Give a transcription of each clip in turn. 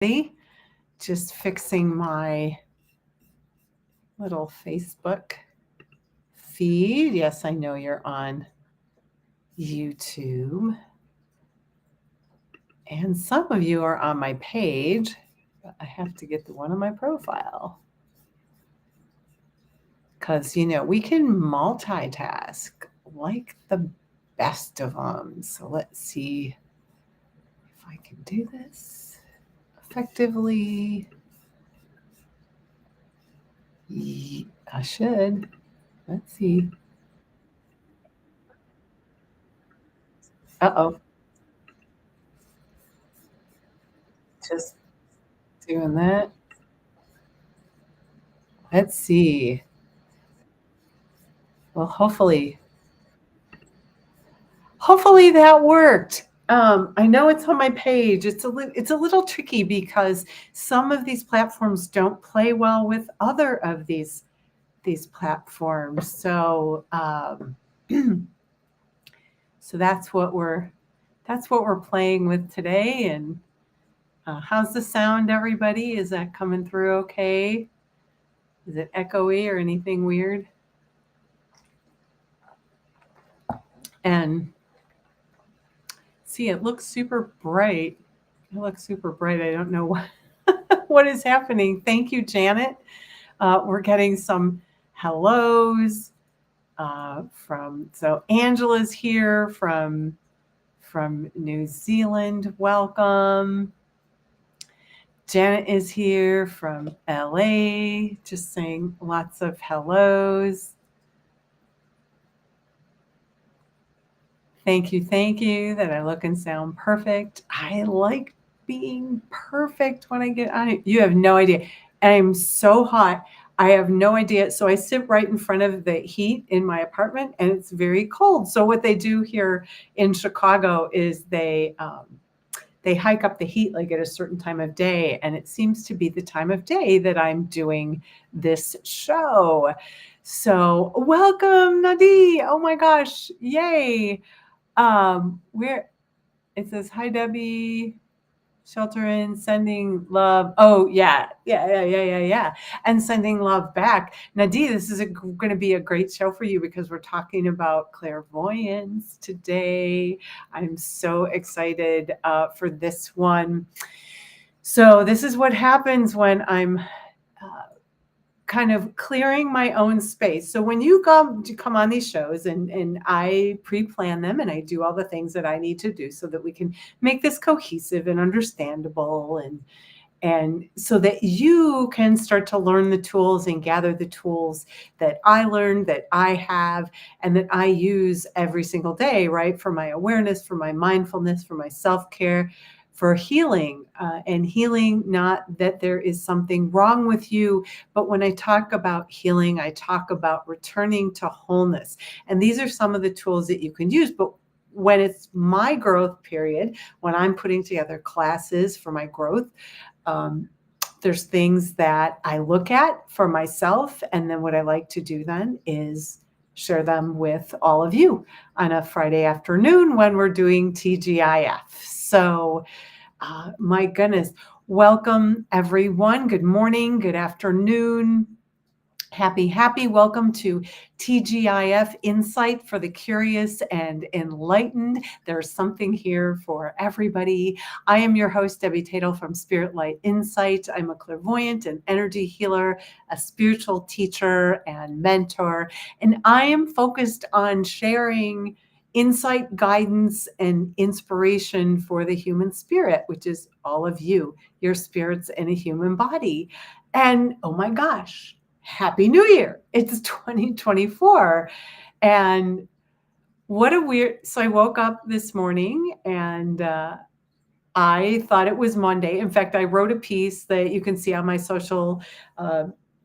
Just fixing my little Facebook feed. Yes, I know you're on YouTube. And some of you are on my page, but I have to get the one on my profile. Because, we can multitask like the best of them. So let's see if I can do this effectively. I should. Let's see. Uh-oh. Just doing that. Let's see. Well, hopefully that worked. I know it's on my page. It's a little tricky because some of these platforms don't play well with other of these platforms. So so that's what we're playing with today. And how's the sound, everybody? Is that coming through okay? Is it echoey or anything weird? And see, it looks super bright. It looks super bright. I don't know what is happening. Thank you, Janet. We're getting some hellos so Angela's here from New Zealand. Welcome. Janet is here from LA, just saying lots of hellos. Thank you that I look and sound perfect. I like being perfect when I get on it. You have no idea. I'm so hot. I have no idea. So I sit right in front of the heat in my apartment and it's very cold. So what they do here in Chicago is they hike up the heat like at a certain time of day. And it seems to be the time of day that I'm doing this show. So welcome, Nadi. Oh my gosh. Yay. It says, hi, Debbie, shelter in, sending love. Oh, yeah. And sending love back. Nadi, this is going to be a great show for you because we're talking about clairvoyance today. I'm so excited for this one. So this is what happens when I'm kind of clearing my own space. So when you come on these shows and I pre-plan them and I do all the things that I need to do so that we can make this cohesive and understandable and so that you can start to learn the tools and gather the tools that I learned, that I have, and that I use every single day, right? For my awareness, for my mindfulness, for my self-care, for healing, and healing, not that there is something wrong with you, but when I talk about healing, I talk about returning to wholeness. And these are some of the tools that you can use. But when it's my growth period, when I'm putting together classes for my growth, there's things that I look at for myself. And then what I like to do then is share them with all of you on a Friday afternoon when we're doing TGIF. So my goodness, welcome everyone. Good morning, good afternoon. Happy. Welcome to TGIF Insight for the Curious and Enlightened. There's something here for everybody. I am your host, Debbie Tatel from Spirit Light Insight. I'm a clairvoyant and energy healer, a spiritual teacher and mentor, and I am focused on sharing insight, guidance, and inspiration for the human spirit, which is all of you, your spirits in a human body. And oh my gosh, Happy New Year. It's 2024. And what a weird, so I woke up this morning and I thought it was Monday. In fact, I wrote a piece that you can see on my social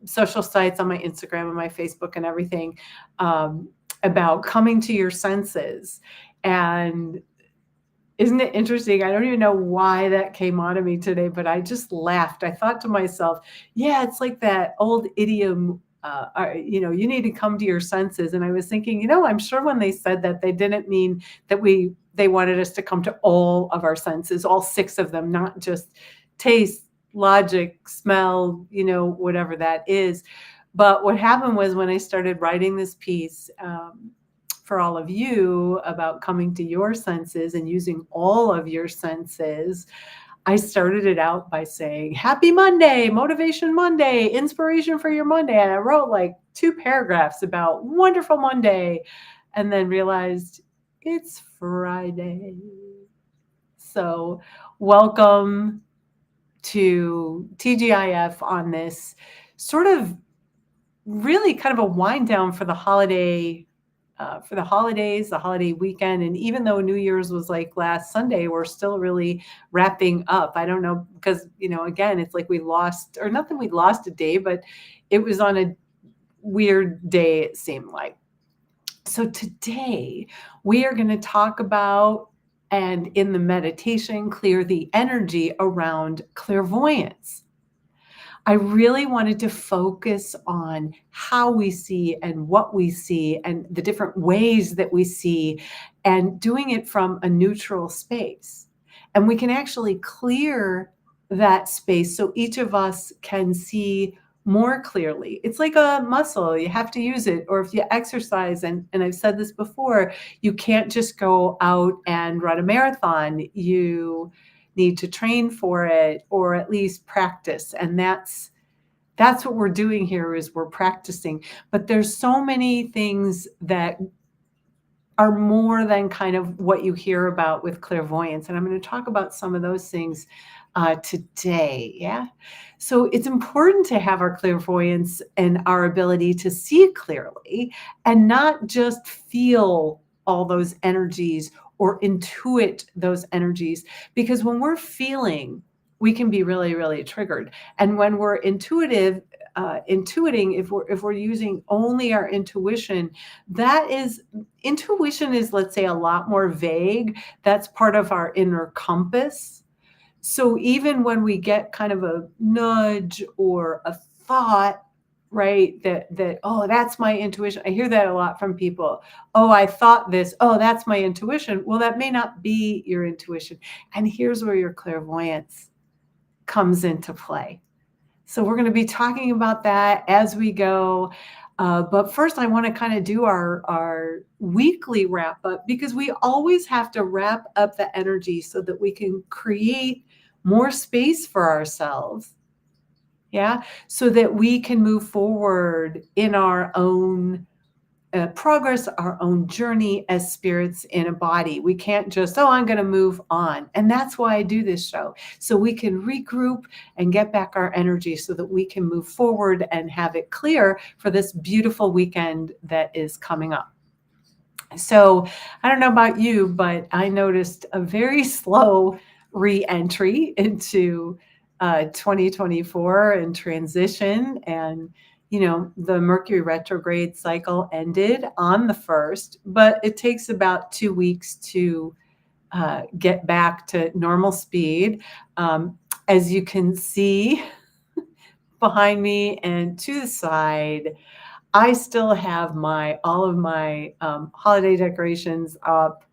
sites, on my Instagram and my Facebook and everything, about coming to your senses. And isn't it interesting? I don't even know why that came on to me today, but I just laughed. I thought to myself, yeah, it's like that old idiom, you need to come to your senses. And I was thinking, I'm sure when they said that, they didn't mean that they wanted us to come to all of our senses, all 6 of them, not just taste, logic, smell, whatever that is. But what happened was when I started writing this piece for all of you about coming to your senses and using all of your senses, I started it out by saying, Happy Monday, Motivation Monday, inspiration for your Monday. And I wrote like 2 paragraphs about wonderful Monday, and then realized it's Friday. So welcome to TGIF on this sort of really kind of a wind down for the holidays, the holiday weekend. And even though New Year's was like last Sunday, we're still really wrapping up. I don't know, because, again, it's like we lost, or not that we lost a day, but it was on a weird day, it seemed like. So today we are going to talk about, and in the meditation, clear the energy around clairvoyance. I really wanted to focus on how we see and what we see and the different ways that we see, and doing it from a neutral space. And we can actually clear that space so each of us can see more clearly. It's like a muscle. You have to use it. Or if you exercise, and I've said this before, you can't just go out and run a marathon. You need to train for it, or at least practice. And that's what we're doing here, is we're practicing. But there's so many things that are more than kind of what you hear about with clairvoyance. And I'm going to talk about some of those things today. Yeah. So it's important to have our clairvoyance and our ability to see clearly, and not just feel all those energies or intuit those energies. Because when we're feeling, we can be really, really triggered. And when we're intuiting, if we're using only our intuition, intuition is, let's say, a lot more vague. That's part of our inner compass. So even when we get kind of a nudge or a thought, right, that oh, that's my intuition. I hear that a lot from people. Oh, I thought this. Oh, that's my intuition. Well, that may not be your intuition. And here's where your clairvoyance comes into play. So we're going to be talking about that as we go. But first, I want to kind of do our weekly wrap up, because we always have to wrap up the energy so that we can create more space for ourselves. Yeah. So that we can move forward in our own progress, our own journey as spirits in a body. We can't just, oh, I'm going to move on. And that's why I do this show. So we can regroup and get back our energy so that we can move forward and have it clear for this beautiful weekend that is coming up. So I don't know about you, but I noticed a very slow re-entry into 2024 and transition. And the Mercury retrograde cycle ended on the 1st, but it takes about 2 weeks to get back to normal speed. As you can see behind me and to the side, I still have all of my holiday decorations up.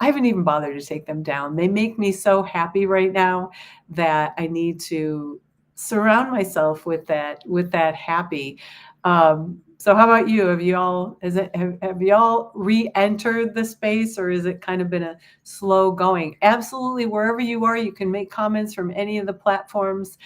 I haven't even bothered to take them down. They make me so happy right now that I need to surround myself with that happy. So how about you? Have you all re-entered the space, or is it kind of been a slow going? Absolutely, wherever you are, you can make comments from any of the platforms.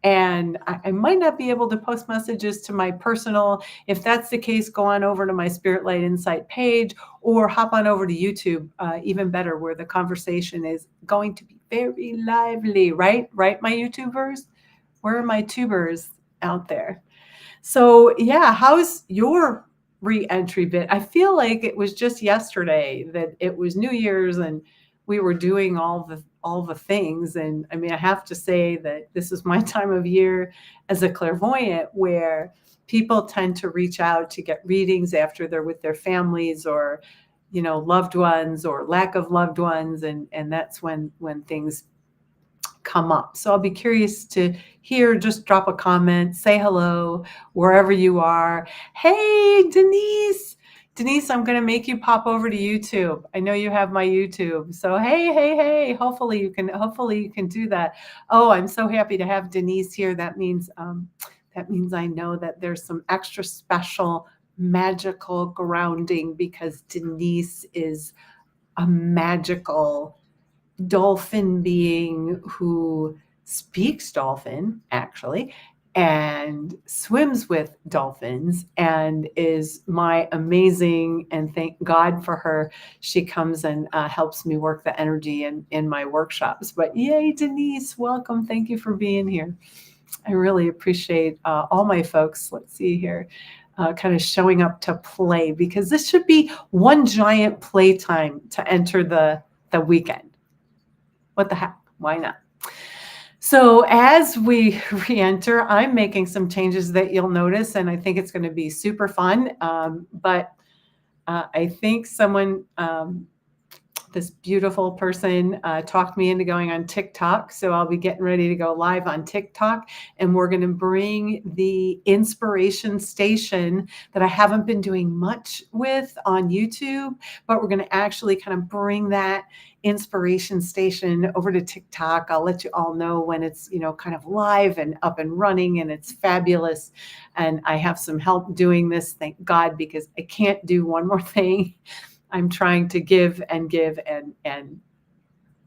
And I might not be able to post messages to my personal. If that's the case, go on over to my Spirit Light Insight page, or hop on over to YouTube, even better, where the conversation is going to be very lively, right? Right, my YouTubers? Where are my tubers out there? So yeah, how's your re-entry bit? I feel like it was just yesterday that it was New Year's and we were doing all the things. And I mean, I have to say that this is my time of year as a clairvoyant, where people tend to reach out to get readings after they're with their families, or loved ones, or lack of loved ones, and that's when things come up. So I'll be curious to hear. Just drop a comment, say hello wherever you are. Hey, Denise. Denise, I'm going to make you pop over to YouTube. I know you have my YouTube. So, hey, hopefully you can do that. Oh, I'm so happy to have Denise here. That means I know that there's some extra special magical grounding because Denise is a magical dolphin being who speaks dolphin, actually, and swims with dolphins and is my amazing, and thank God for her. She comes and helps me work the energy in my workshops. But yay, Denise, welcome. Thank you for being here. I really appreciate all my folks. Let's see here. Kind of showing up to play, because this should be one giant playtime to enter the weekend. What the heck? Why not? So as we re-enter, I'm making some changes that you'll notice, and I think it's going to be super fun. But I think someone, this beautiful person, talked me into going on TikTok. So I'll be getting ready to go live on TikTok, and we're going to bring the inspiration station that I haven't been doing much with on YouTube, but we're going to actually kind of bring that inspiration station over to TikTok. I'll let you all know when it's, kind of live and up and running, and it's fabulous. And I have some help doing this, thank God, because I can't do one more thing. I'm trying to give and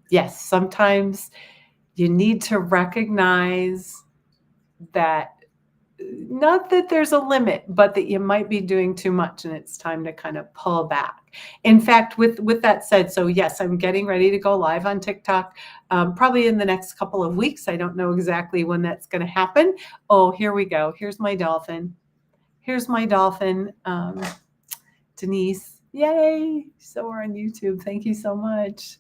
yes, sometimes you need to recognize that, not that there's a limit, but that you might be doing too much and it's time to kind of pull back. In fact, with that said, so yes, I'm getting ready to go live on TikTok, probably in the next couple of weeks. I don't know exactly when that's going to happen. Oh, here we go. Here's my dolphin. Denise. Yay. So we're on YouTube. Thank you so much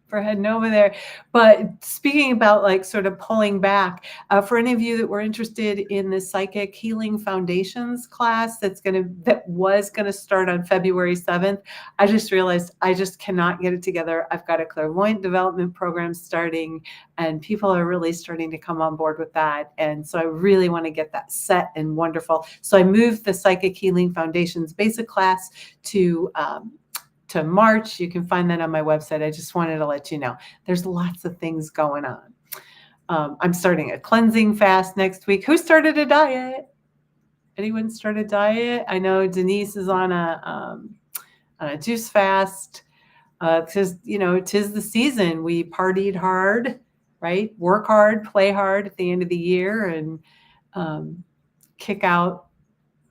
for heading over there. But speaking about like sort of pulling back, for any of you that were interested in the Psychic Healing Foundations class that was gonna start on February 7th, I just realized I just cannot get it together. I've got a clairvoyant development program starting, and people are really starting to come on board with that. And so I really want to get that set and wonderful. So I moved the Psychic Healing Foundations basic class to March. You can find that on my website. I just wanted to let you know there's lots of things going on. I'm starting a cleansing fast next week. Who started a diet? Anyone start a diet? I know Denise is on a juice fast. Because, tis the season. We partied hard, right? Work hard, play hard at the end of the year, and kick out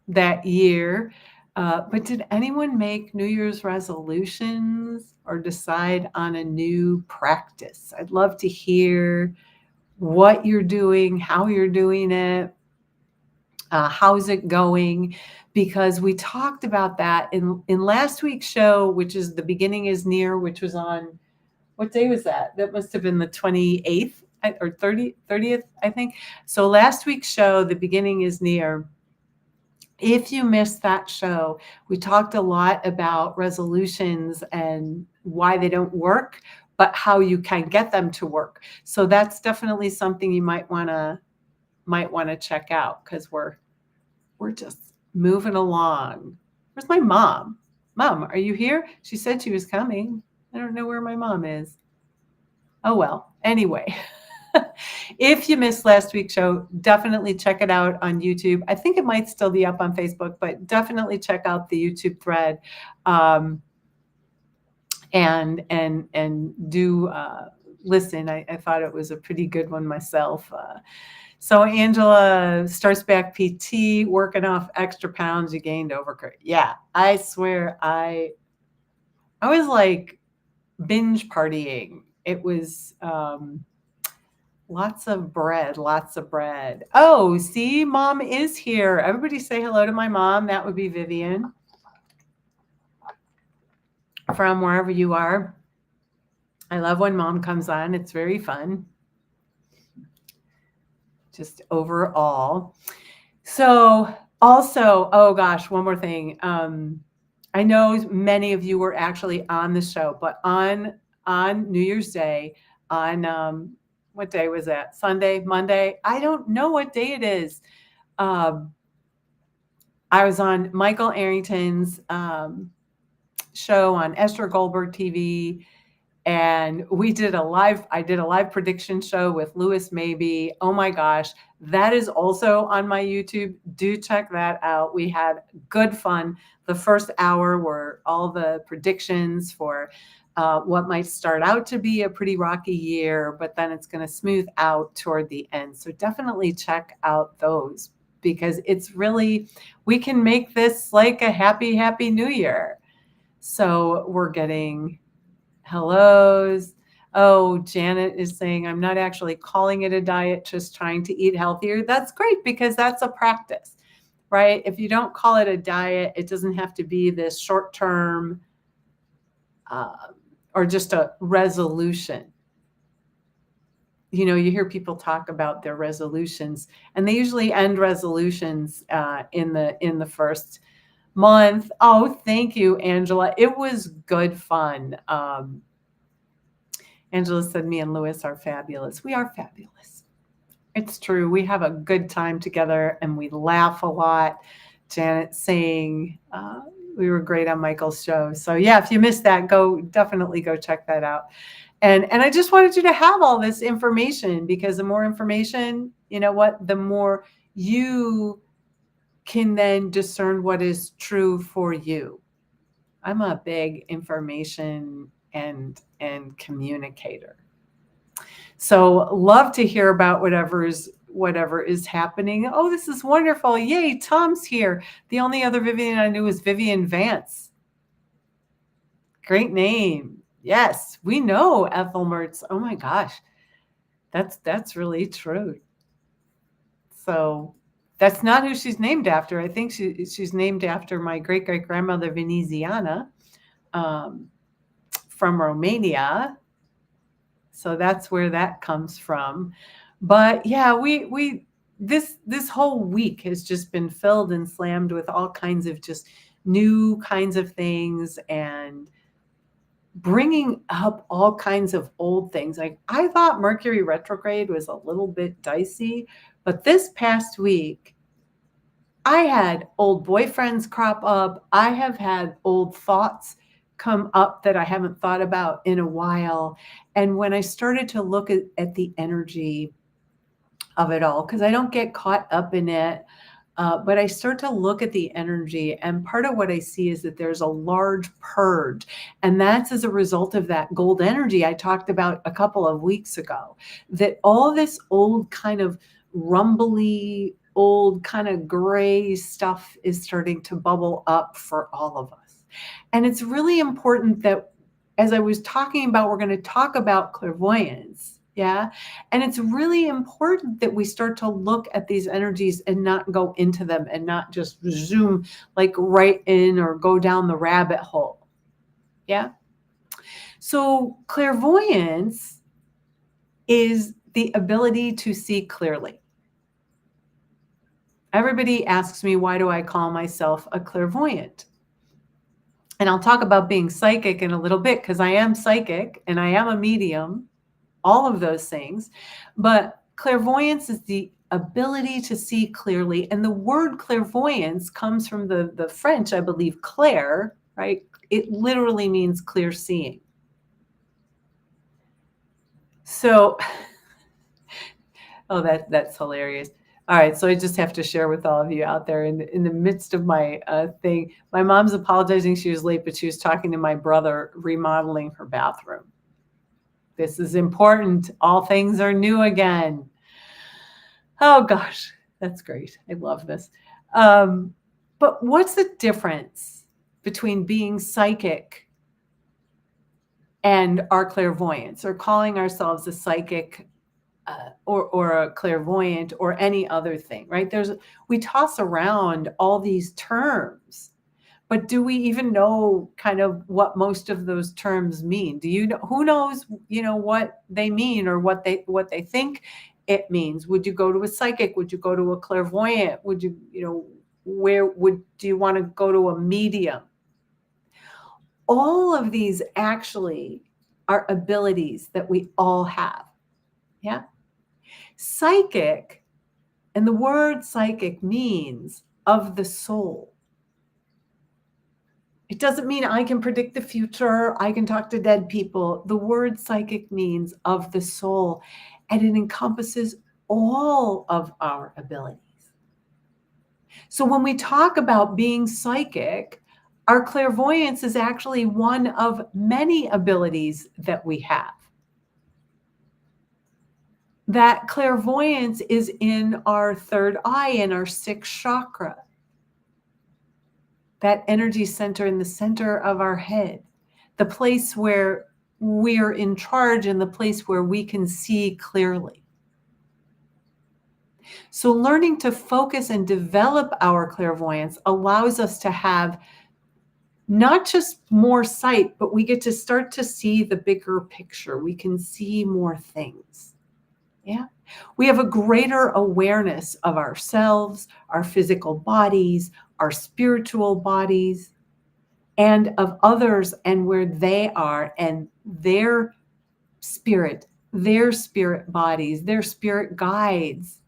that year. But did anyone make New Year's resolutions or decide on a new practice? I'd love to hear what you're doing, how you're doing it, how's it going? Because we talked about that in last week's show, which is The Beginning is Near, which was on, what day was that? That must have been the 28th or 30th, I think. So last week's show, The Beginning is Near. If you missed that show, we talked a lot about resolutions and why they don't work, but how you can get them to work. So that's definitely something you might want to check out, because we're just moving along. Where's my mom? Mom, are you here? She said she was coming. I don't know where my mom is. Oh, well, anyway. If you missed last week's show, definitely check it out on YouTube. I think it might still be up on Facebook, but definitely check out the YouTube thread, and do listen. I thought it was a pretty good one myself. So Angela starts back PT, working off extra pounds you gained over. Yeah, I swear I was like binge partying. It was lots of bread. Oh, see, Mom is here. Everybody say hello to my mom. That would be Vivian from wherever you are. I love when Mom comes on. It's very fun. Just overall. So also, oh gosh, one more thing. I know many of you were actually on the show, but on New Year's Day, on what day was that? Sunday, Monday? I don't know what day it is. I I was on Michael Arrington's show on Esther Goldberg TV, and I did a live prediction show with Lewis Maybe. Oh my gosh, that is also on my YouTube. Do check that out. We had good fun. The first hour were all the predictions for what might start out to be a pretty rocky year, but then it's going to smooth out toward the end. So definitely check out those, because it's really, we can make this like a happy, happy new year. So we're getting hellos. Oh, Janet is saying, I'm not actually calling it a diet, just trying to eat healthier. That's great, because that's a practice, right? If you don't call it a diet, it doesn't have to be this short-term or just a resolution. You know, you hear people talk about their resolutions, and they usually end resolutions in the first month. Oh, thank you, Angela. It was good fun. Angela said, me and Lewis are fabulous. We are fabulous. It's true. We have a good time together and we laugh a lot. Janet saying we were great on Michael's show. So yeah, if you missed that, definitely go check that out. And I just wanted you to have all this information, because the more information, you know what, the more you can then discern what is true for you. I'm a big information and communicator. So love to hear about whatever is happening. Oh, this is wonderful. Yay, Tom's here. The only other Vivian I knew was Vivian Vance. Great name. Yes, we know Ethel Mertz. Oh my gosh. That's really true. So that's not who she's named after. I think she's named after my great-great-grandmother Veneziana from Romania. So that's where that comes from. But yeah, this whole week has just been filled and slammed with all kinds of just new kinds of things, and bringing up all kinds of old things. Like, I thought Mercury retrograde was a little bit dicey, but this past week, I had old boyfriends crop up. I have had old thoughts come up that I haven't thought about in a while. And when I started to look at the energy of it all, because I don't get caught up in it, but I start to look at the energy, and part of what I see is that there's a large purge, and that's as a result of that gold energy I talked about a couple of weeks ago, that all this old kind of rumbly, old kind of gray stuff is starting to bubble up for all of us. And it's really important that, as I was talking about, we're going to talk about clairvoyance. Yeah. And it's really important that we start to look at these energies and not go into them, and not just zoom like right in or go down the rabbit hole. Yeah. So clairvoyance is the ability to see clearly. Everybody asks me, why do I call myself a clairvoyant? And I'll talk about being psychic in a little bit, because I am psychic and I am a medium, all of those things. But clairvoyance is the ability to see clearly. And the word clairvoyance comes from the French, I believe, clair, right? It literally means clear seeing. So, oh, that's hilarious. All right, so I just have to share with all of you out there in the midst of my thing. My mom's apologizing she was late, but she was talking to my brother remodeling her bathroom. This is important. All things are new again. Oh gosh, that's great. I love this. But what's the difference between being psychic and our clairvoyance, or calling ourselves a psychic or a clairvoyant or any other thing, right? We toss around all these terms, but do we even know kind of what most of those terms mean? Do you know? Who knows, what they mean, or what they think it means? Would you go to a psychic? Would you go to a clairvoyant? Would you, do you want to go to a medium? All of these actually are abilities that we all have. Yeah. Psychic, and the word psychic means of the soul. It doesn't mean I can predict the future. I can talk to dead people. The word psychic means of the soul, and it encompasses all of our abilities. So when we talk about being psychic, our clairvoyance is actually one of many abilities that we have. That clairvoyance is in our third eye, in our sixth chakra, that energy center in the center of our head, the place where we're in charge and the place where we can see clearly. So learning to focus and develop our clairvoyance allows us to have not just more sight, but we get to start to see the bigger picture. We can see more things. Yeah. We have a greater awareness of ourselves, our physical bodies, our spiritual bodies, and of others and where they are and their spirit bodies, their spirit guides,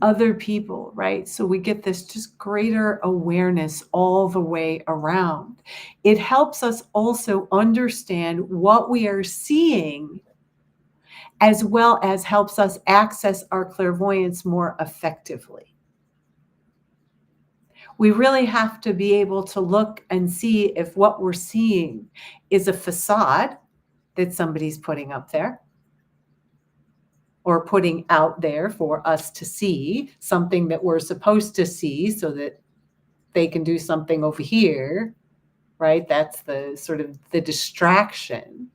other people, right? So we get this just greater awareness all the way around. It helps us also understand what we are seeing, as well as helps us access our clairvoyance more effectively. We really have to be able to look and see if what we're seeing is a facade that somebody's putting up there or putting out there for us to see, something that we're supposed to see so that they can do something over here, right? That's the sort of the distraction.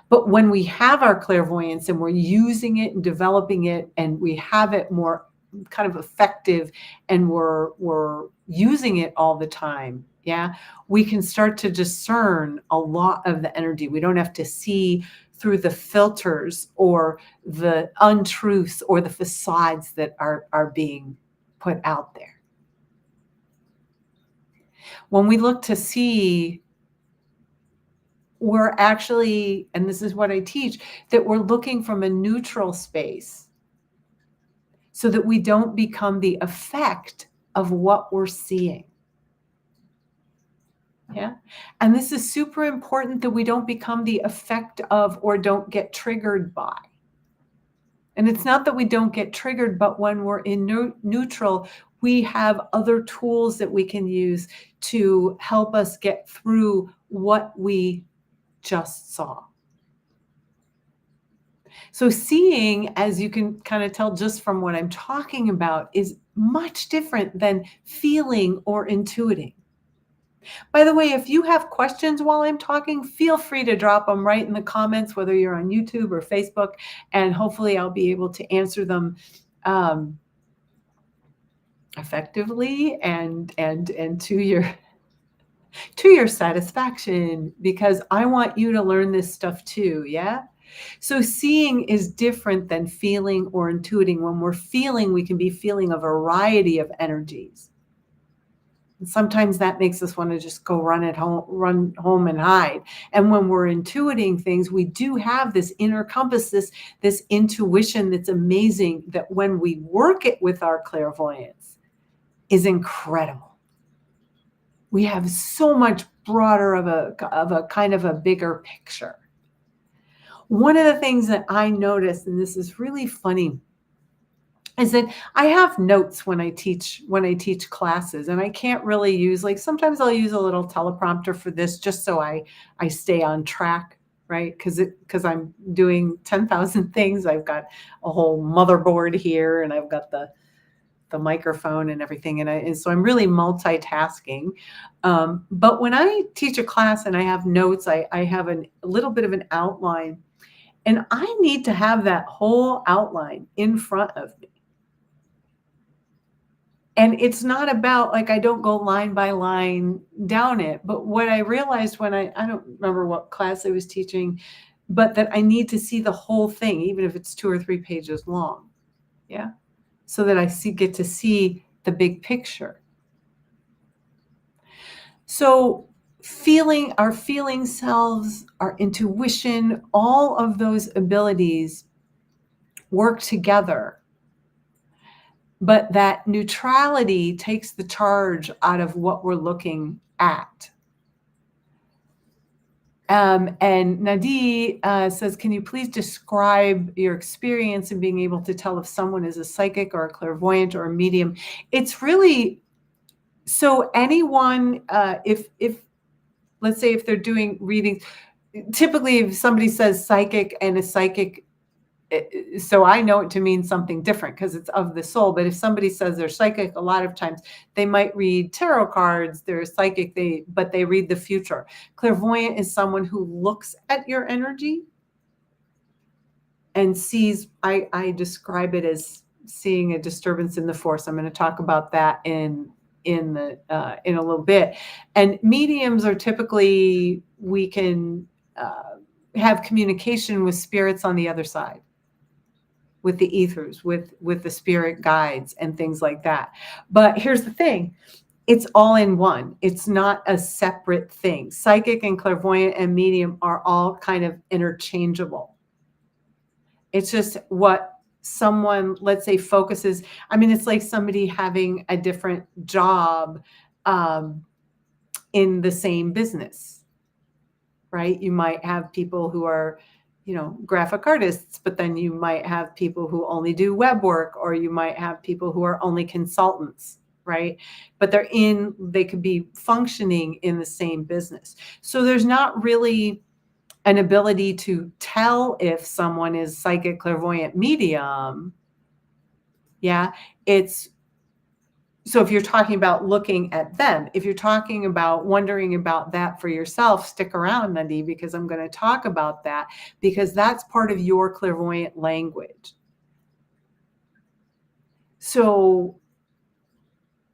But when we have our clairvoyance and we're using it and developing it, and we have it more kind of effective, and we're using it all the time, yeah, we can start to discern a lot of the energy. We don't have to see through the filters or the untruths or the facades that are being put out there. When we look to see, we're actually, and this is what I teach, that we're looking from a neutral space so that we don't become the effect of what we're seeing. Yeah. And this is super important, that we don't become the effect of or don't get triggered by. And it's not that we don't get triggered, but when we're in neutral, we have other tools that we can use to help us get through what we just saw. So seeing, as you can kind of tell just from what I'm talking about, is much different than feeling or intuiting. By the way, if you have questions while I'm talking, feel free to drop them right in the comments, whether you're on YouTube or Facebook, and hopefully I'll be able to answer them effectively and to your satisfaction, because I want you to learn this stuff too. Yeah. So seeing is different than feeling or intuiting. When we're feeling, we can be feeling a variety of energies. And sometimes that makes us want to just go run home and hide. And when we're intuiting things, we do have this inner compass, this intuition that's amazing, that when we work it with our clairvoyance is incredible. We have so much broader of a kind of a bigger picture. One of the things that I noticed, and this is really funny, is that I have notes when I teach classes, and I can't really use, like, sometimes I'll use a little teleprompter for this just so I stay on track, right? Because I'm doing 10,000 things. I've got a whole motherboard here, and I've got the microphone and everything, and so I'm really multitasking. But when I teach a class and I have notes, I have a little bit of an outline. And I need to have that whole outline in front of me. And it's not about, like, I don't go line by line down it. But what I realized when I don't remember what class I was teaching, but that I need to see the whole thing, even if it's 2 or 3 pages long. Yeah. So that I get to see the big picture. So our feeling selves, our intuition, all of those abilities work together but that neutrality takes the charge out of what we're looking at. And Nadi says, can you please describe your experience in being able to tell if someone is a psychic or a clairvoyant or a medium? It's really, so anyone, if let's say if they're doing readings, typically if somebody says psychic and a psychic, so I know it to mean something different because it's of the soul. But if somebody says they're psychic, a lot of times they might read tarot cards. They're psychic, but they read the future. Clairvoyant is someone who looks at your energy and sees. I describe it as seeing a disturbance in the force. I'm going to talk about that in a little bit. And mediums are typically, we can have communication with spirits on the other side, with the ethers, with the spirit guides and things like that. But here's the thing, it's all in one. It's not a separate thing. Psychic and clairvoyant and medium are all kind of interchangeable. It's just what someone, let's say, focuses. I mean, it's like somebody having a different job in the same business, right? You might have people who are, graphic artists, but then you might have people who only do web work, or you might have people who are only consultants, right? But they could be functioning in the same business. So there's not really an ability to tell if someone is psychic, clairvoyant, medium. Yeah. So if you're talking about looking at them, if you're talking about wondering about that for yourself, stick around, Nadi, because I'm going to talk about that, because that's part of your clairvoyant language. So,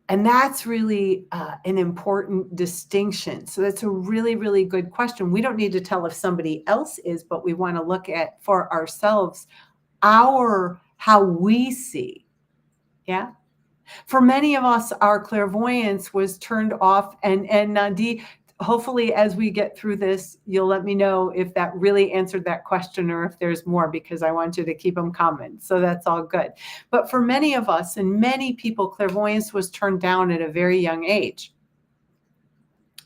and that's really an important distinction. So that's a really, really good question. We don't need to tell if somebody else is, but we want to look at for ourselves, how we see. Yeah. For many of us, our clairvoyance was turned off. And Nadi, hopefully as we get through this, you'll let me know if that really answered that question or if there's more, because I want you to keep them coming. So that's all good. But for many of us and many people, clairvoyance was turned down at a very young age.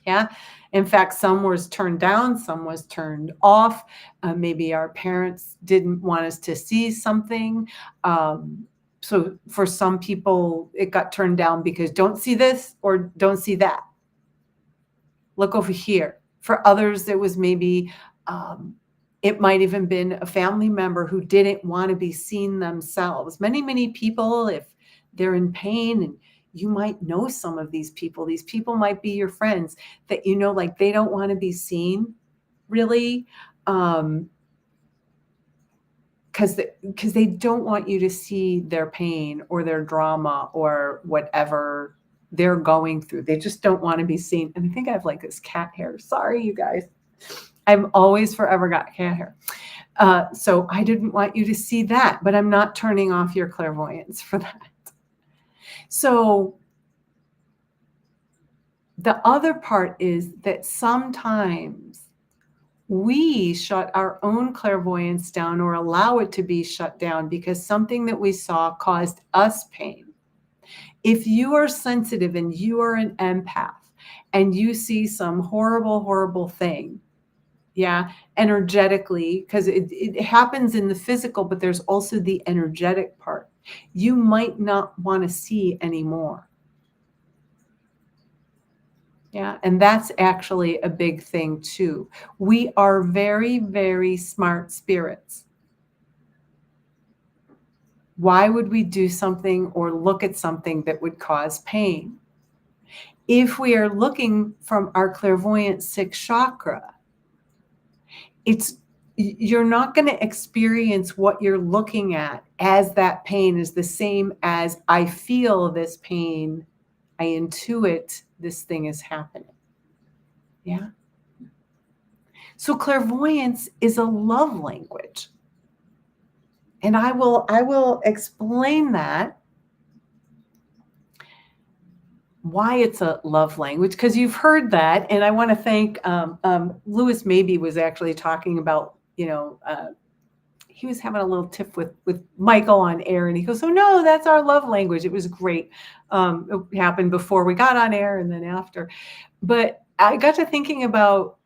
Yeah. In fact, some was turned down, some was turned off. Maybe our parents didn't want us to see something. So for some people, it got turned down because don't see this or don't see that. Look over here. For others, it was maybe, it might even been a family member who didn't want to be seen themselves. Many, many people, if they're in pain, and you might know some of these people might be your friends that, like they don't want to be seen really. Because they don't want you to see their pain or their drama or whatever they're going through. They just don't want to be seen. And I think I have like this cat hair. Sorry, you guys. I've always forever got cat hair. So I didn't want you to see that, but I'm not turning off your clairvoyance for that. So the other part is that sometimes we shut our own clairvoyance down or allow it to be shut down because something that we saw caused us pain. If you are sensitive and you are an empath and you see some horrible, horrible thing, yeah, energetically, because it happens in the physical, but there's also the energetic part, you might not want to see anymore. Yeah, and that's actually a big thing too. We are very, very smart spirits. Why would we do something or look at something that would cause pain? If we are looking from our clairvoyant sixth chakra, you're not going to experience what you're looking at as that pain is the same as I feel this pain, I intuit this thing is happening. Yeah. So clairvoyance is a love language. And I will explain that, why it's a love language, because you've heard that. And I want to thank Lewis Maybe was actually talking about, he was having a little tiff with Michael on air, and he goes, "Oh no, that's our love language." It was great. It happened before we got on air and then after. But I got to thinking about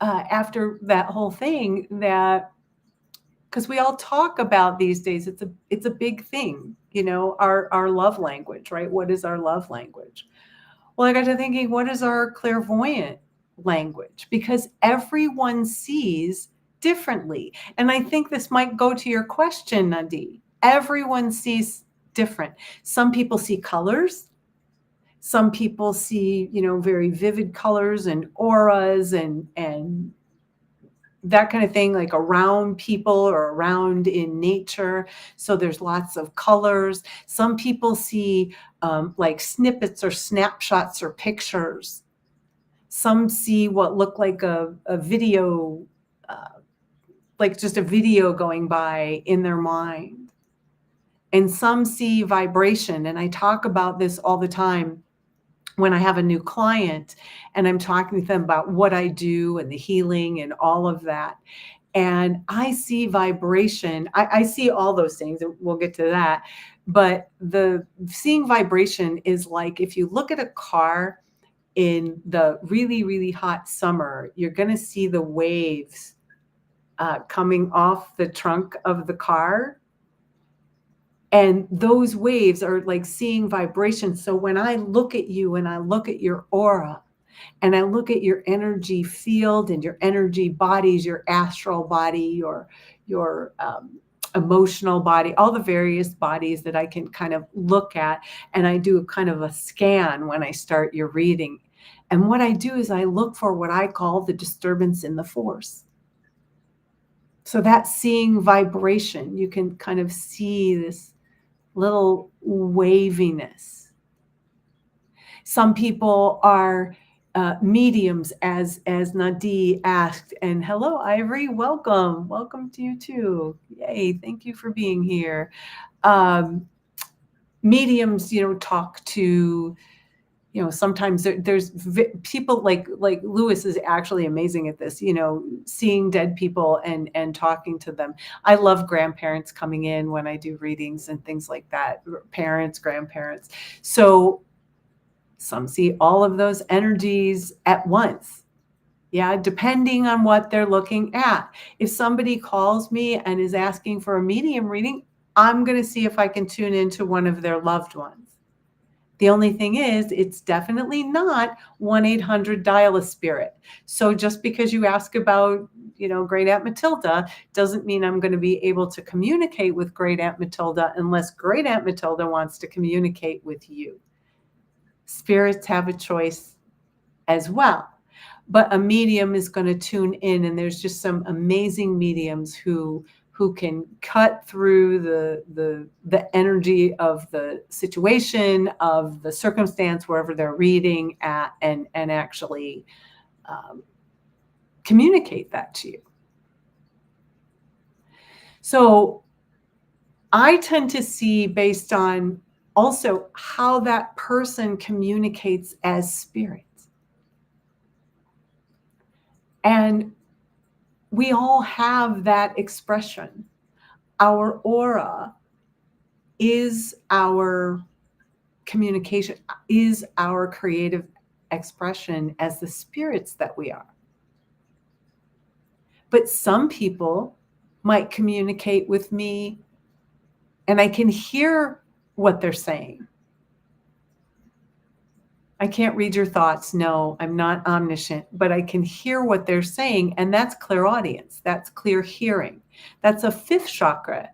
after that whole thing that because we all talk about these days, it's a big thing, our love language, right? What is our love language? Well, I got to thinking, what is our clairvoyant language? Because everyone sees differently. And I think this might go to your question, Nadi. Everyone sees different. Some people see colors. Some people see, very vivid colors and auras and that kind of thing, like around people or around in nature. So there's lots of colors. Some people see like snippets or snapshots or pictures. Some see what look like a video, like just a video going by in their mind. And some see vibration. And I talk about this all the time when I have a new client and I'm talking to them about what I do and the healing and all of that. And I see vibration. I see all those things, and we'll get to that. But the seeing vibration is like if you look at a car in the really, really hot summer, you're going to see the waves coming off the trunk of the car. And those waves are like seeing vibration. So when I look at you and I look at your aura, and I look at your energy field and your energy bodies, your astral body, your emotional body, all the various bodies that I can kind of look at. And I do kind of a scan when I start your reading. And what I do is I look for what I call the disturbance in the force. So that's seeing vibration. You can kind of see this little waviness. Some people are mediums, as Nadi asked. And hello, Ivory. Welcome to you too. Yay! Thank you for being here. Mediums, talk to. Sometimes there's people like Lewis is actually amazing at this. Seeing dead people and talking to them. I love grandparents coming in when I do readings and things like that. Parents, grandparents. So. Some see all of those energies at once. Yeah, depending on what they're looking at. If somebody calls me and is asking for a medium reading, I'm going to see if I can tune into one of their loved ones. The only thing is, it's definitely not 1-800 dial a spirit. So just because you ask about, Great Aunt Matilda doesn't mean I'm going to be able to communicate with Great Aunt Matilda unless Great Aunt Matilda wants to communicate with you. Spirits have a choice as well. But a medium is going to tune in, and there's just some amazing mediums who can cut through the energy of the situation, of the circumstance, wherever they're reading at, and actually communicate that to you. So I tend to see, based on also how that person communicates as spirit. And we all have that expression. Our aura is our communication, is our creative expression as the spirits that we are. But some people might communicate with me and I can hear what they're saying. I can't read your thoughts. No, I'm not omniscient, but I can hear what they're saying. And that's clairaudience. That's clear hearing. That's a fifth chakra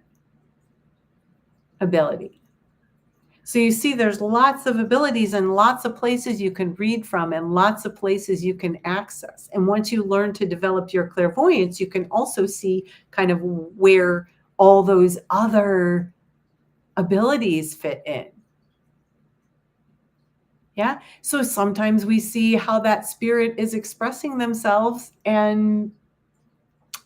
ability. So you see, there's lots of abilities and lots of places you can read from and lots of places you can access. And once you learn to develop your clairvoyance, you can also see kind of where all those other abilities fit in. Yeah. So sometimes we see how that spirit is expressing themselves, and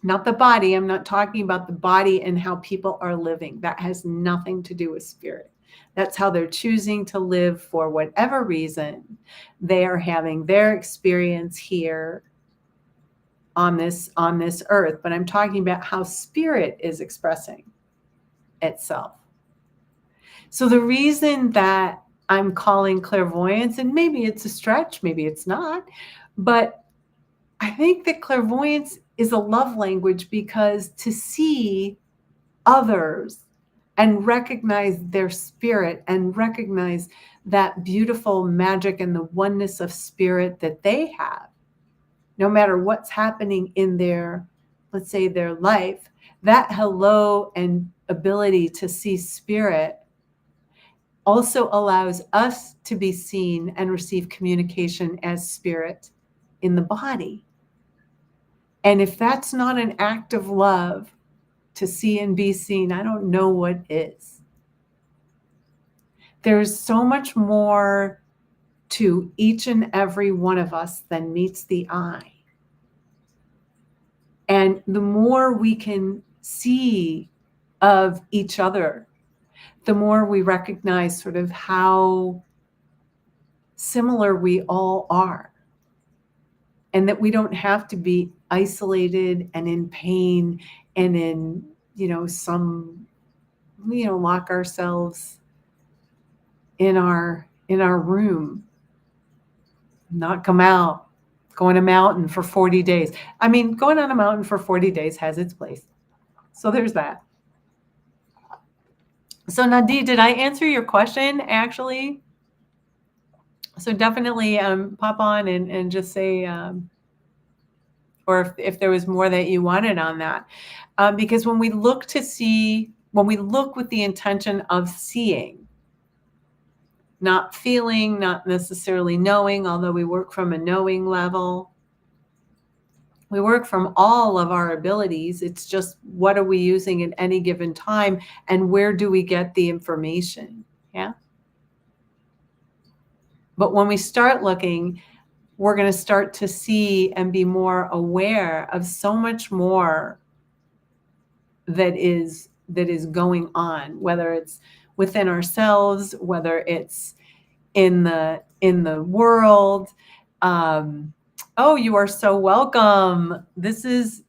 not the body. I'm not talking about the body and how people are living. That has nothing to do with spirit. That's how they're choosing to live for whatever reason. They are having their experience here. on this earth, but I'm talking about how spirit is expressing itself. So the reason that I'm calling clairvoyance, and maybe it's a stretch, maybe it's not, but I think that clairvoyance is a love language, because to see others and recognize their spirit and recognize that beautiful magic and the oneness of spirit that they have, no matter what's happening in their, let's say, their life, that hello and ability to see spirit also allows us to be seen and receive communication as spirit in the body. And if that's not an act of love, to see and be seen, I don't know what is. There's so much more to each and every one of us than meets the eye. And the more we can see of each other, the more we recognize sort of how similar we all are. And that we don't have to be isolated and in pain and in, lock ourselves in our room, not come out, go on a mountain for 40 days. I mean, going on a mountain for 40 days has its place. So there's that. So Nadi, did I answer your question actually? So definitely pop on and just say, or if there was more that you wanted on that. Because when we look with the intention of seeing, not feeling, not necessarily knowing, although we work from a knowing level, we work from all of our abilities. It's just, what are we using at any given time, and where do we get the information? Yeah. But when we start looking, we're going to start to see and be more aware of so much more that is going on, whether it's within ourselves, whether it's in the world. Oh, you are so welcome. This was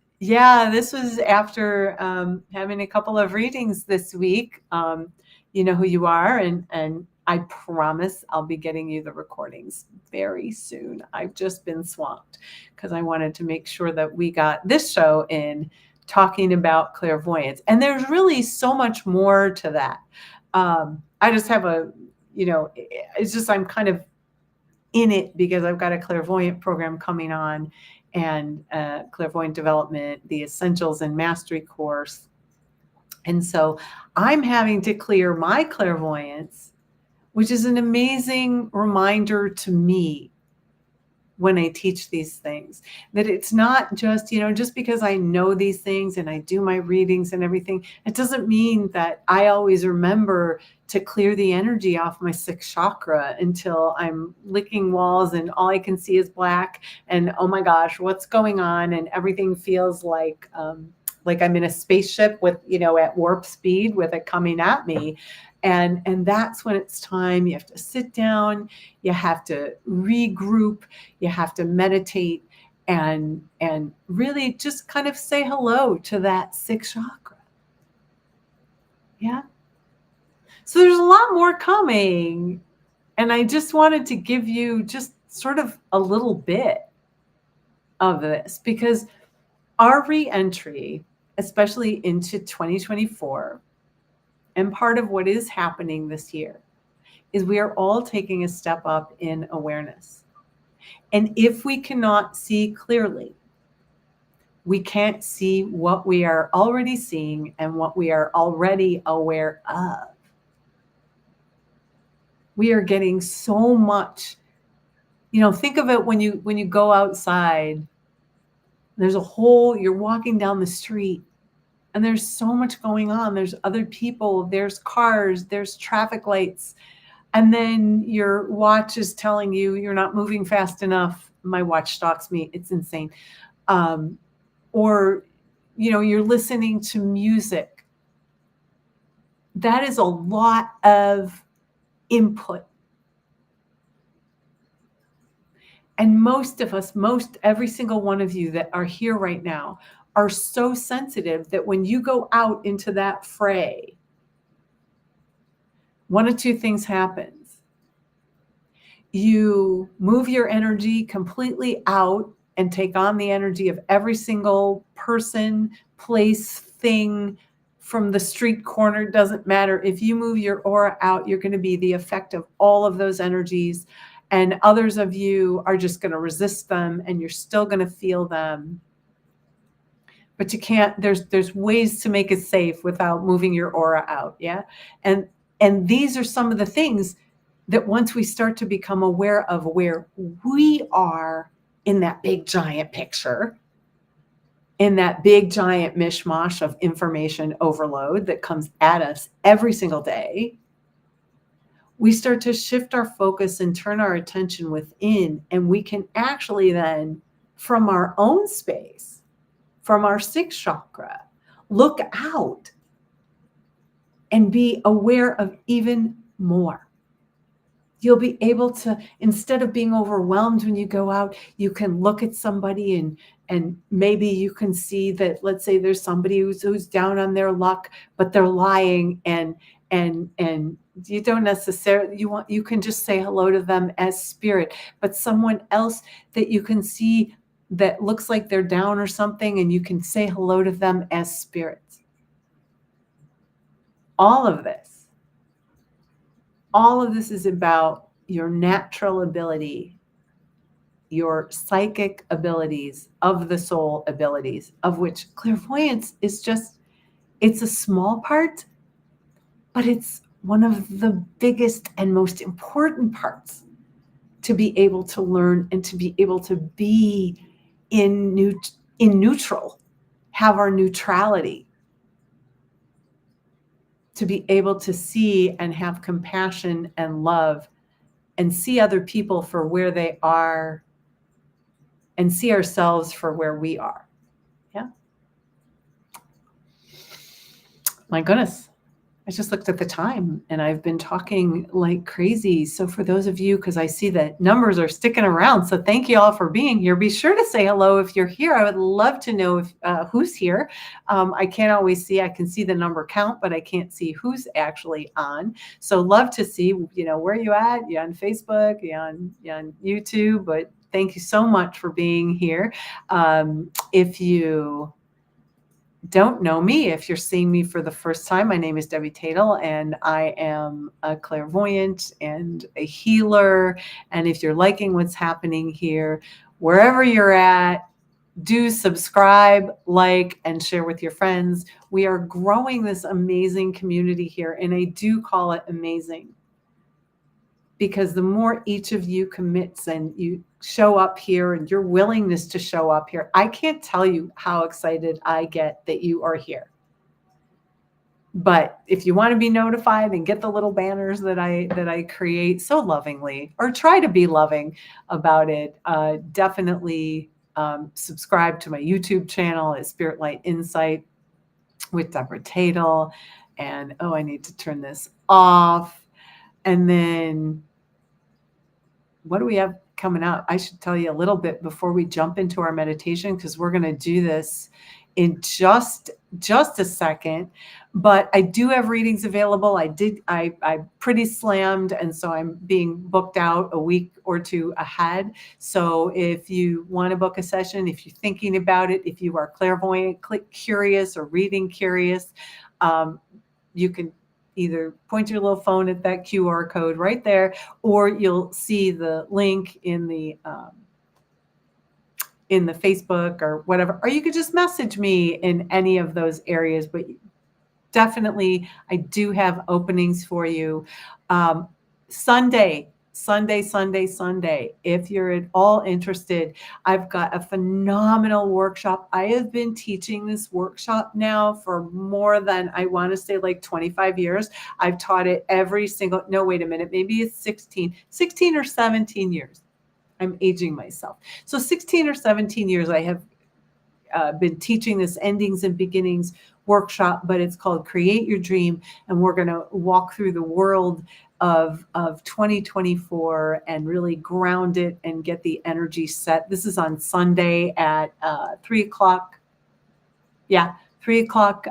after having a couple of readings this week. You know who you are, and I promise I'll be getting you the recordings very soon. I've just been swamped because I wanted to make sure that we got this show in talking about clairvoyance. And there's really so much more to that. I just have it's just, I'm kind of in it because I've got a clairvoyant program coming on, and clairvoyant development, the essentials and mastery course. And so I'm having to clear my clairvoyance, which is an amazing reminder to me when I teach these things, that it's not just, just because I know these things and I do my readings and everything, it doesn't mean that I always remember to clear the energy off my sixth chakra until I'm licking walls and all I can see is black and, oh my gosh, what's going on? And everything feels like I'm in a spaceship with, at warp speed with it coming at me. And that's when it's time. You have to sit down, you have to regroup, you have to meditate, and really just kind of say hello to that sixth chakra. Yeah. So there's a lot more coming. And I just wanted to give you just sort of a little bit of this, because our re-entry, especially into 2024, and part of what is happening this year, is we are all taking a step up in awareness. And if we cannot see clearly, we can't see what we are already seeing and what we are already aware of. We are getting so much, think of it when you go outside, you're walking down the street, and there's so much going on. There's other people, there's cars, there's traffic lights. And then your watch is telling you you're not moving fast enough. My watch stalks me. It's insane. Or, you're listening to music. That is a lot of input. And most of us, every single one of you that are here right now are so sensitive that when you go out into that fray, one of two things happens. You move your energy completely out and take on the energy of every single person, place, thing from the street corner. Doesn't matter. If you move your aura out, you're going to be the effect of all of those energies. And others of you are just going to resist them, and you're still going to feel them. But you can't, there's ways to make it safe without moving your aura out. Yeah. And these are some of the things that once we start to become aware of where we are in that big giant picture, in that big giant mishmash of information overload that comes at us every single day, we start to shift our focus and turn our attention within, and we can actually then, from our own space, from our sixth chakra, look out and be aware of even more. You'll be able to, instead of being overwhelmed when you go out, you can look at somebody and maybe you can see that, let's say there's somebody who's down on their luck, but they're lying, and you don't necessarily, you can just say hello to them as spirit, but someone else that you can see that looks like they're down or something, and you can say hello to them as spirits. All of this is about your natural ability, your psychic abilities, of the soul abilities, of which clairvoyance is just, it's a small part, but it's one of the biggest and most important parts to be able to learn and to be able to be in neutral, have our neutrality, to be able to see and have compassion and love and see other people for where they are and see ourselves for where we are. Yeah. My goodness. I just looked at the time and I've been talking like crazy. So for those of you, because I see that numbers are sticking around, so thank you all for being here. Be sure to say hello if you're here. I would love to know if, who's here. I can't always see. I can see the number count, but I can't see who's actually on. So love to see, where you at? You on Facebook? You on YouTube? But thank you so much for being here. If you don't know me, if you're seeing me for the first time, my name is Debbie Tatel, and I am a clairvoyant and a healer. And if you're liking what's happening here, wherever you're at, do subscribe, like, and share with your friends. We are growing this amazing community here, and I do call it amazing because the more each of you commits and you show up here and your willingness to show up here, I can't tell you how excited I get that you are here. But if you want to be notified and get the little banners that I create so lovingly, or try to be loving about it, definitely subscribe to my YouTube channel at Spirit Light Insight with Debra Tatel. And I need to turn this off. And then what do we have coming up? I should tell you a little bit before we jump into our meditation, because we're going to do this in just a second. But I do have readings available. I pretty slammed, and so I'm being booked out a week or two ahead. So if you want to book a session, if you're thinking about it, if you are clairvoyant, curious, or reading curious, you can either point your little phone at that QR code right there, or you'll see the link in the Facebook or whatever, or you could just message me in any of those areas. But definitely, I do have openings for you. Sunday. If you're at all interested, I've got a phenomenal workshop. I have been teaching this workshop now for more than, I want to say, like 25 years. I've taught it maybe it's 16 or 17 years. I'm aging myself. So 16 or 17 years I have been teaching this endings and beginnings workshop, but it's called Create Your Dream. And we're going to walk through the world of 2024 and really ground it and get the energy set. This is on Sunday at 3 o'clock. Yeah, 3 o'clock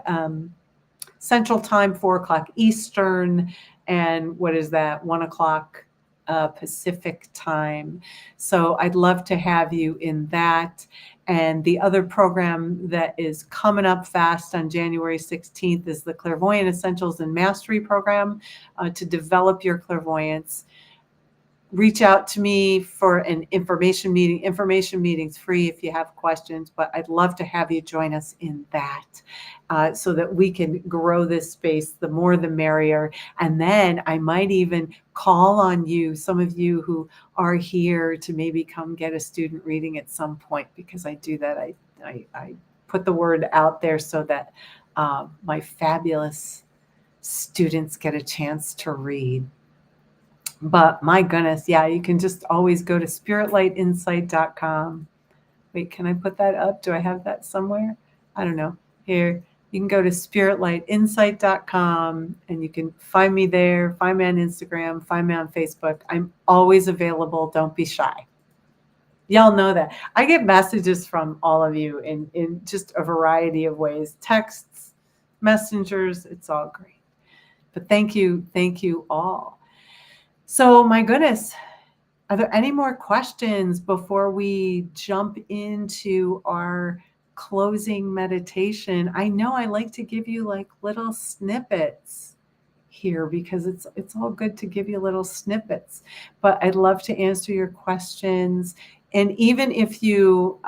Central Time, 4 o'clock Eastern, and what is that, 1 o'clock Pacific Time. So I'd love to have you in that. And the other program that is coming up fast on January 16th is the Clairvoyant Essentials and Mastery Program to develop your clairvoyance. Reach out to me for an information meeting. Information meeting's free if you have questions, but I'd love to have you join us in that so that we can grow this space. The more, the merrier. And then I might even call on you, some of you who are here, to maybe come get a student reading at some point, because I do that. I put the word out there so that my fabulous students get a chance to read. But my goodness, yeah, you can just always go to spiritlightinsight.com. Wait, can I put that up? Do I have that somewhere? I don't know. Here, you can go to spiritlightinsight.com and you can find me there, find me on Instagram, find me on Facebook. I'm always available. Don't be shy. Y'all know that. I get messages from all of you in just a variety of ways. Texts, messengers, it's all great. But thank you all. So my goodness, are there any more questions before we jump into our closing meditation? I know I like to give you like little snippets here because it's all good to give you little snippets, but I'd love to answer your questions. And even if you,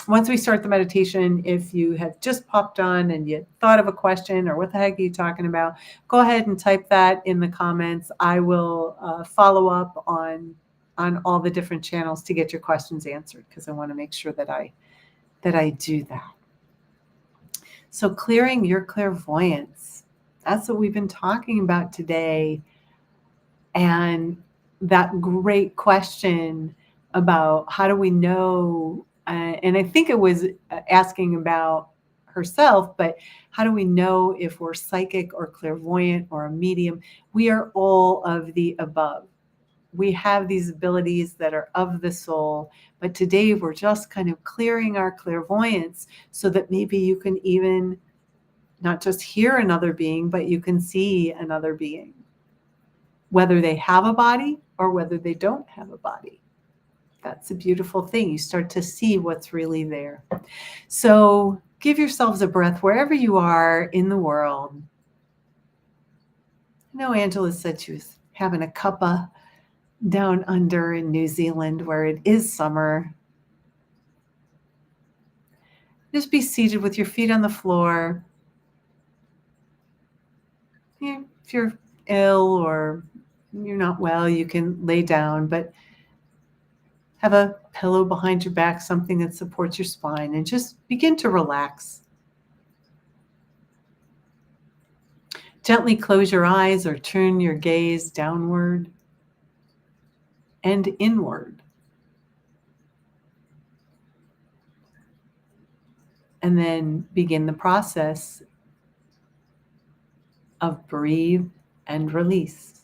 once we start the meditation, if you have just popped on and you thought of a question or what the heck are you talking about, go ahead and type that in the comments. I will follow up on all the different channels to get your questions answered, because I want to make sure that I do that. So clearing your clairvoyance, that's what we've been talking about today. And that great question about how do we know, and I think it was asking about herself, but how do we know if we're psychic or clairvoyant or a medium? We are all of the above. We have these abilities that are of the soul, but today we're just kind of clearing our clairvoyance so that maybe you can even not just hear another being, but you can see another being, whether they have a body or whether they don't have a body. That's a beautiful thing. You start to see what's really there. So give yourselves a breath wherever you are in the world. I know Angela said she was having a cuppa down under in New Zealand where it is summer. Just be seated with your feet on the floor. If you're ill or you're not well, you can lay down, but have a pillow behind your back, something that supports your spine, and just begin to relax. Gently close your eyes or turn your gaze downward and inward. And then begin the process of breathe and release.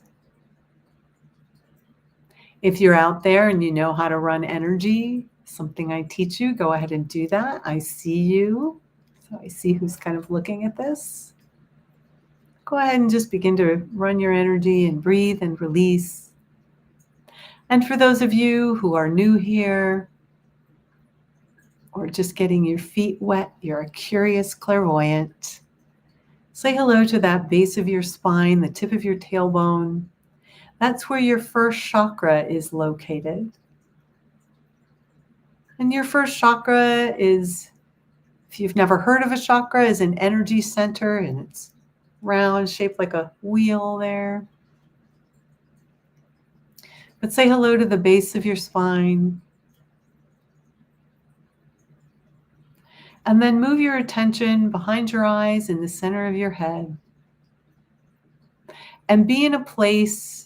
If you're out there and you know how to run energy, something I teach you, go ahead and do that. I see you. So I see who's kind of looking at this. Go ahead and just begin to run your energy and breathe and release. And for those of you who are new here or just getting your feet wet, you're a curious clairvoyant. Say hello to that base of your spine, the tip of your tailbone. That's where your first chakra is located. And your first chakra is, if you've never heard of a chakra, is an energy center, and it's round, shaped like a wheel there. But say hello to the base of your spine. And then move your attention behind your eyes in the center of your head. And be in a place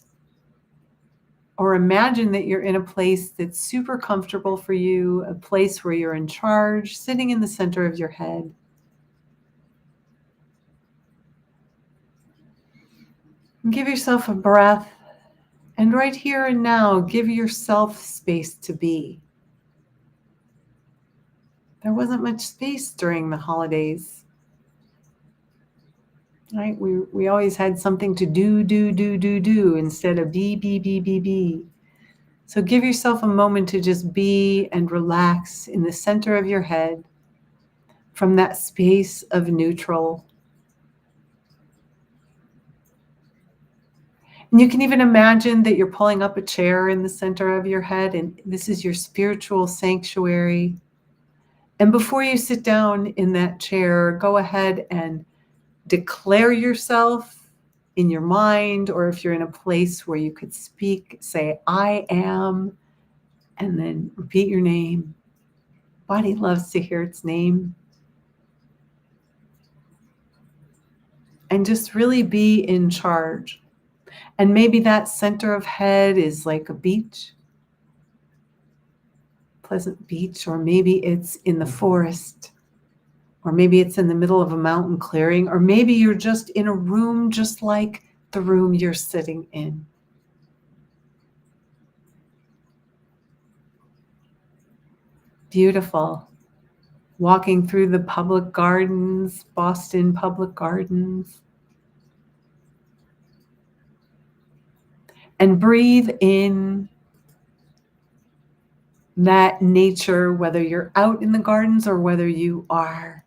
Or imagine that you're in a place that's super comfortable for you, a place where you're in charge, sitting in the center of your head. And give yourself a breath. And right here and now, give yourself space to be. There wasn't much space during the holidays. Right? We always had something to do instead of be. So give yourself a moment to just be and relax in the center of your head from that space of neutral. And you can even imagine that you're pulling up a chair in the center of your head, and this is your spiritual sanctuary. And before you sit down in that chair, go ahead and declare yourself in your mind, or if you're in a place where you could speak, say, I am, and then repeat your name. Body loves to hear its name. And just really be in charge. And maybe that center of head is like a beach, pleasant beach, or maybe it's in the forest, or maybe it's in the middle of a mountain clearing, or maybe you're just in a room just like the room you're sitting in. Beautiful. Walking through the public gardens, Boston public gardens. And breathe in that nature, whether you're out in the gardens or whether you are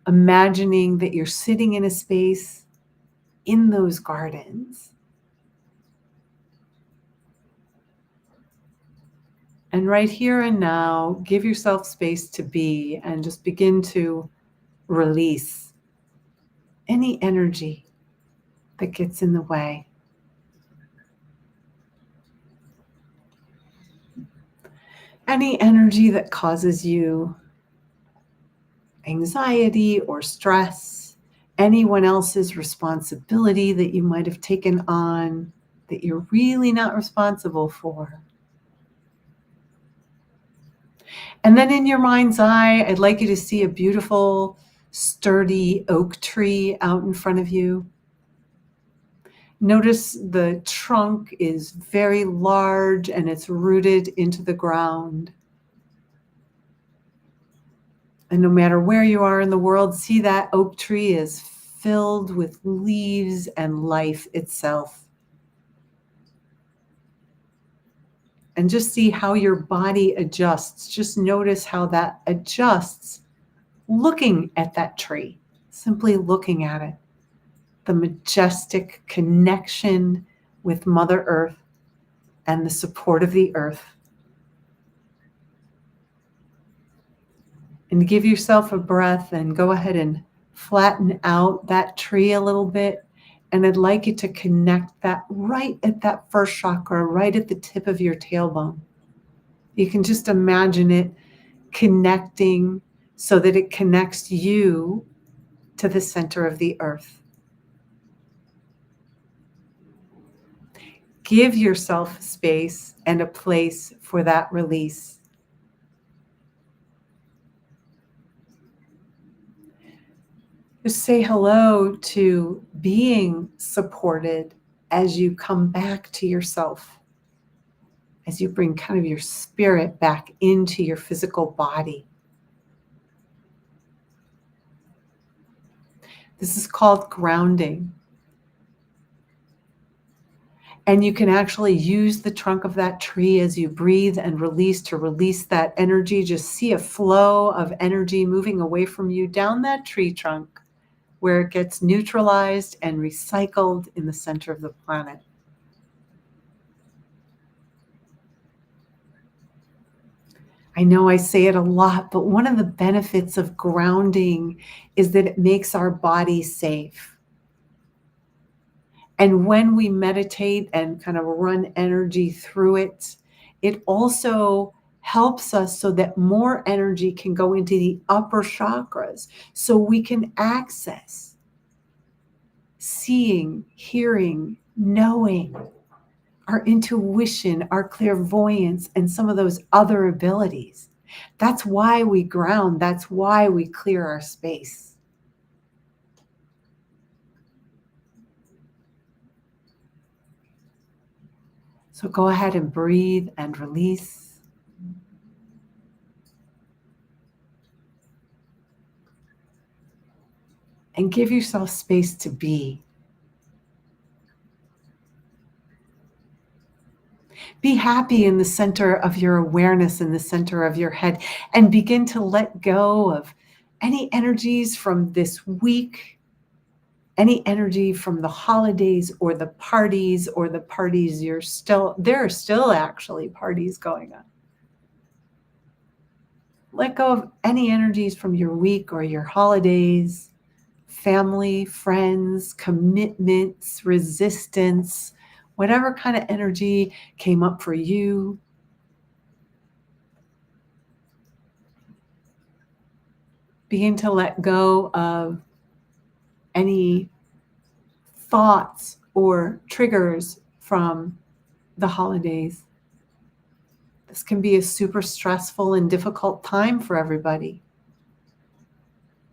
imagining that you're sitting in a space in those gardens. And right here and now, give yourself space to be and just begin to release any energy that gets in the way. Any energy that causes you anxiety or stress, anyone else's responsibility that you might have taken on that you're really not responsible for. And then in your mind's eye, I'd like you to see a beautiful, sturdy oak tree out in front of you. Notice the trunk is very large and it's rooted into the ground. And no matter where you are in the world, see that oak tree is filled with leaves and life itself. And just see how your body adjusts. Just notice how that adjusts looking at that tree, simply looking at it. The majestic connection with Mother Earth and the support of the earth. And give yourself a breath and go ahead and flatten out that tree a little bit. And I'd like you to connect that right at that first chakra, right at the tip of your tailbone. You can just imagine it connecting so that it connects you to the center of the earth. Give yourself space and a place for that release. Just say hello to being supported as you come back to yourself, as you bring kind of your spirit back into your physical body. This is called grounding. And you can actually use the trunk of that tree as you breathe and release to release that energy. Just see a flow of energy moving away from you down that tree trunk where it gets neutralized and recycled in the center of the planet. I know I say it a lot, but one of the benefits of grounding is that it makes our body safe. And when we meditate and kind of run energy through it, it also helps us so that more energy can go into the upper chakras so we can access seeing, hearing, knowing, our intuition, our clairvoyance, and some of those other abilities. That's why we ground. That's why we clear our space. So go ahead and breathe and release. And give yourself space to be. Be happy in the center of your awareness, in the center of your head, and begin to let go of any energies from this week, any energy from the holidays or the parties there are still actually parties going on. Let go of any energies from your week or your holidays, family, friends, commitments, resistance, whatever kind of energy came up for you. Begin to let go of any thoughts or triggers from the holidays. This can be a super stressful and difficult time for everybody.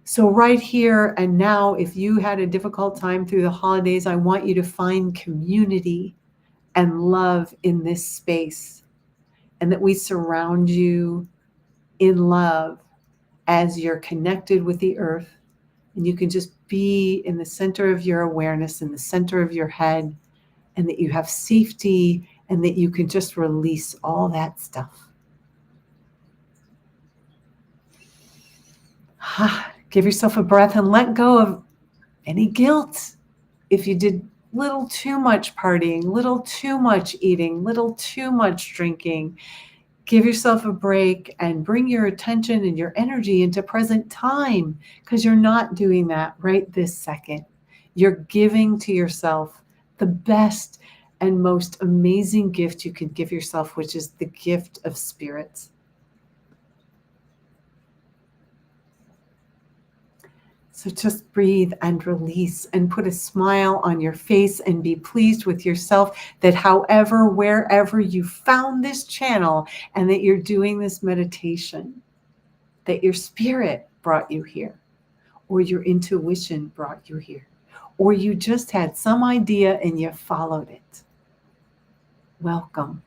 So right here and now, if you had a difficult time through the holidays, I want you to find community and love in this space, and that we surround you in love as you're connected with the earth. And you can just be in the center of your awareness, in the center of your head, and that you have safety, and that you can just release all that stuff. Give yourself a breath and let go of any guilt. If you did little too much partying, little too much eating, little too much drinking, give yourself a break and bring your attention and your energy into present time, because you're not doing that right this second. You're giving to yourself the best and most amazing gift you can give yourself, which is the gift of spirits. So just breathe and release and put a smile on your face and be pleased with yourself that however, wherever you found this channel and that you're doing this meditation, that your spirit brought you here, or your intuition brought you here, or you just had some idea and you followed it. Welcome.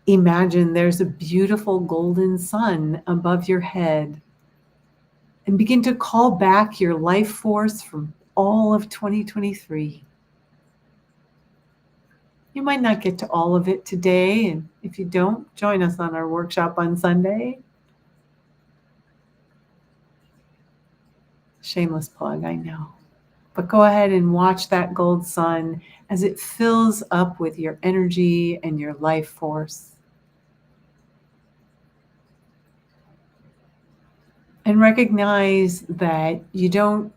Imagine there's a beautiful golden sun above your head, and begin to call back your life force from all of 2023. You might not get to all of it today, and if you don't, join us on our workshop on Sunday. Shameless plug, I know. But go ahead and watch that gold sun as it fills up with your energy and your life force. And recognize that you don't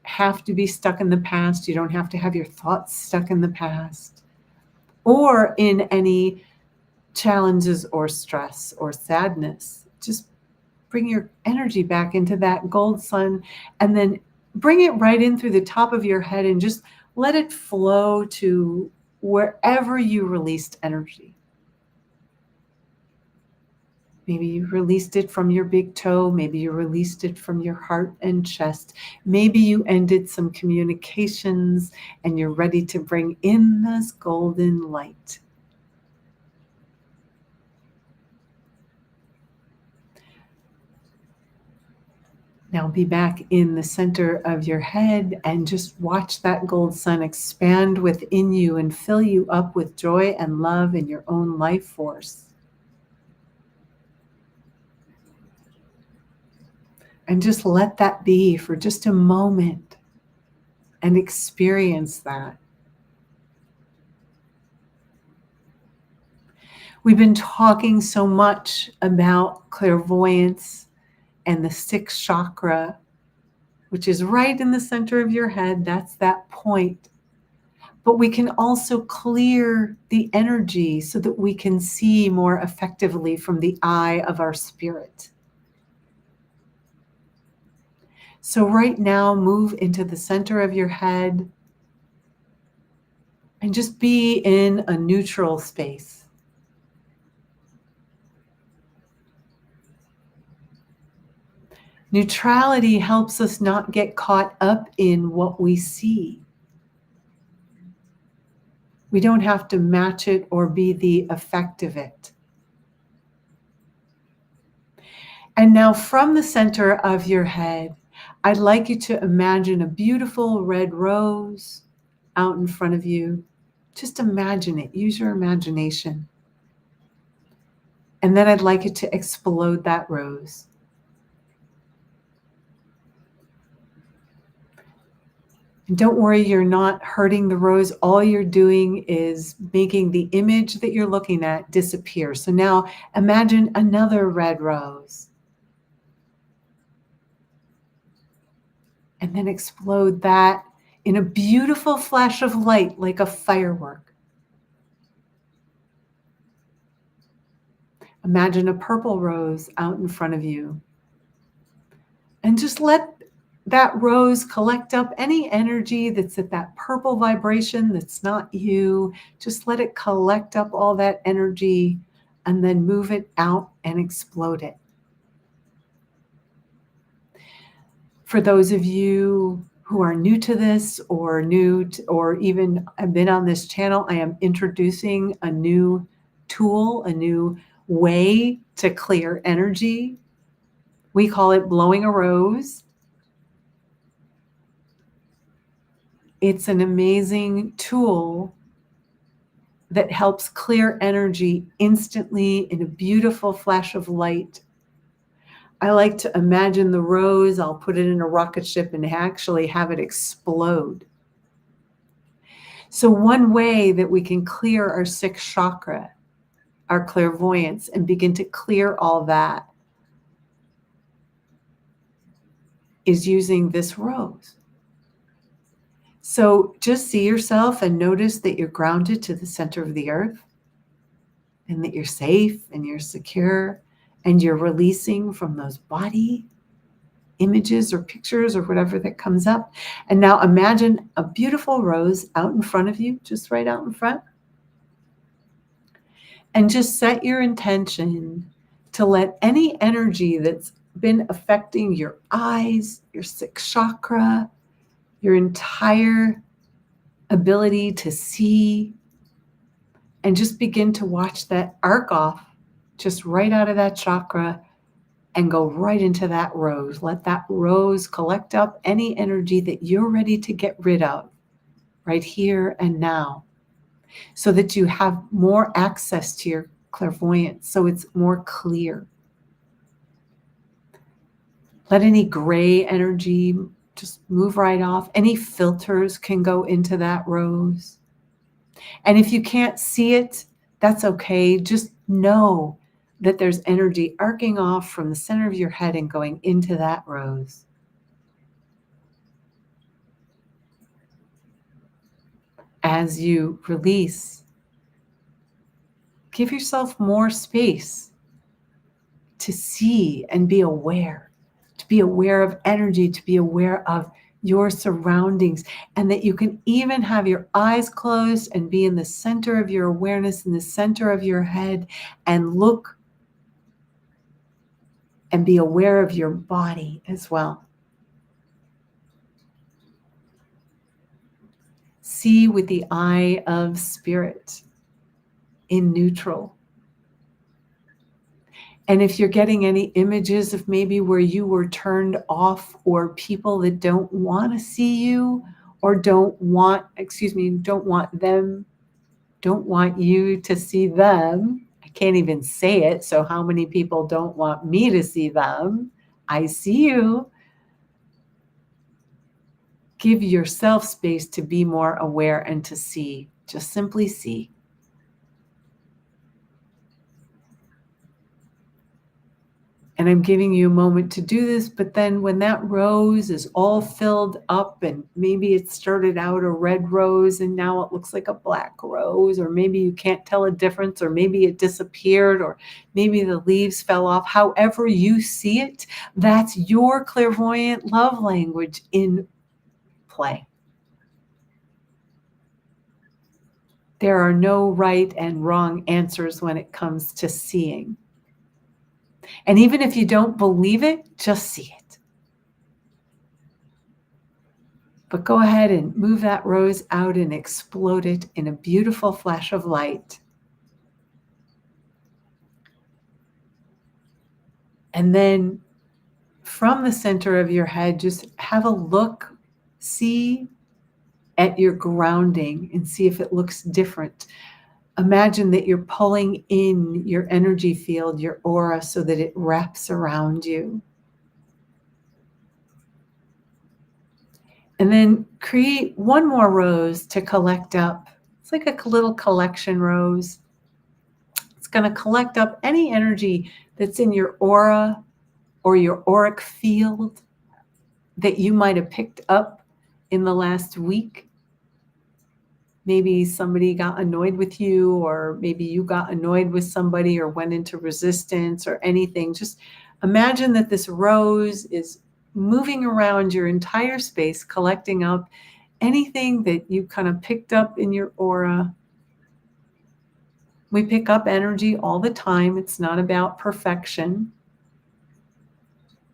have to be stuck in the past. You don't have to have your thoughts stuck in the past or in any challenges or stress or sadness. Just bring your energy back into that gold sun, and then bring it right in through the top of your head and just let it flow to wherever you released energy. Maybe you released it from your big toe. Maybe you released it from your heart and chest. Maybe you ended some communications and you're ready to bring in this golden light. Now be back in the center of your head and just watch that gold sun expand within you and fill you up with joy and love in your own life force. And just let that be for just a moment and experience that. We've been talking so much about clairvoyance and the sixth chakra, which is right in the center of your head. That's that point. But we can also clear the energy so that we can see more effectively from the eye of our spirit. So right now, move into the center of your head and just be in a neutral space. Neutrality helps us not get caught up in what we see. We don't have to match it or be the effect of it. And now from the center of your head, I'd like you to imagine a beautiful red rose out in front of you. Just imagine it. Use your imagination. And then I'd like you to explode that rose. And don't worry, you're not hurting the rose. All you're doing is making the image that you're looking at disappear. So now imagine another red rose. And then explode that in a beautiful flash of light like a firework. Imagine a purple rose out in front of you. And just let that rose collect up any energy that's at that purple vibration that's not you. Just let it collect up all that energy and then move it out and explode it. For those of you who are new to this or or even have been on this channel, I am introducing a new tool, a new way to clear energy. We call it blowing a rose. It's an amazing tool that helps clear energy instantly in a beautiful flash of light. I like to imagine the rose, I'll put it in a rocket ship and actually have it explode. So one way that we can clear our sixth chakra, our clairvoyance, and begin to clear all that is using this rose. So just see yourself and notice that you're grounded to the center of the earth and that you're safe and you're secure and you're releasing from those body images or pictures or whatever that comes up. And now imagine a beautiful rose out in front of you, just right out in front. And just set your intention to let any energy that's been affecting your eyes, your sixth chakra, your entire ability to see, and just begin to watch that arc off just right out of that chakra and go right into that rose. Let that rose collect up any energy that you're ready to get rid of right here and now, so that you have more access to your clairvoyance, so it's more clear. Let any gray energy just move right off. Any filters can go into that rose. And if you can't see it, that's okay. Just know that there's energy arcing off from the center of your head and going into that rose. As you release, give yourself more space to see and be aware, to be aware of energy, to be aware of your surroundings, and that you can even have your eyes closed and be in the center of your awareness, in the center of your head, and look and be aware of your body as well. See with the eye of spirit in neutral. And if you're getting any images of maybe where you were turned off, or people that don't want to see you or don't want you to see them. I can't even say it. So how many people don't want me to see them? I see you. Give yourself space to be more aware and to see. Just simply see. And I'm giving you a moment to do this, but then when that rose is all filled up, and maybe it started out a red rose and now it looks like a black rose, or maybe you can't tell a difference, or maybe it disappeared, or maybe the leaves fell off. However you see it, that's your clairvoyant love language in play. There are no right and wrong answers when it comes to seeing. And even if you don't believe it, just see it. But go ahead and move that rose out and explode it in a beautiful flash of light. And then from the center of your head, just have a look, see at your grounding and see if it looks different. Imagine that you're pulling in your energy field, your aura, so that it wraps around you. And then create one more rose to collect up. It's like a little collection rose. It's going to collect up any energy that's in your aura or your auric field that you might have picked up in the last week. Maybe somebody got annoyed with you, or maybe you got annoyed with somebody or went into resistance or anything. Just imagine that this rose is moving around your entire space, collecting up anything that you kind of picked up in your aura. We pick up energy all the time. It's not about perfection,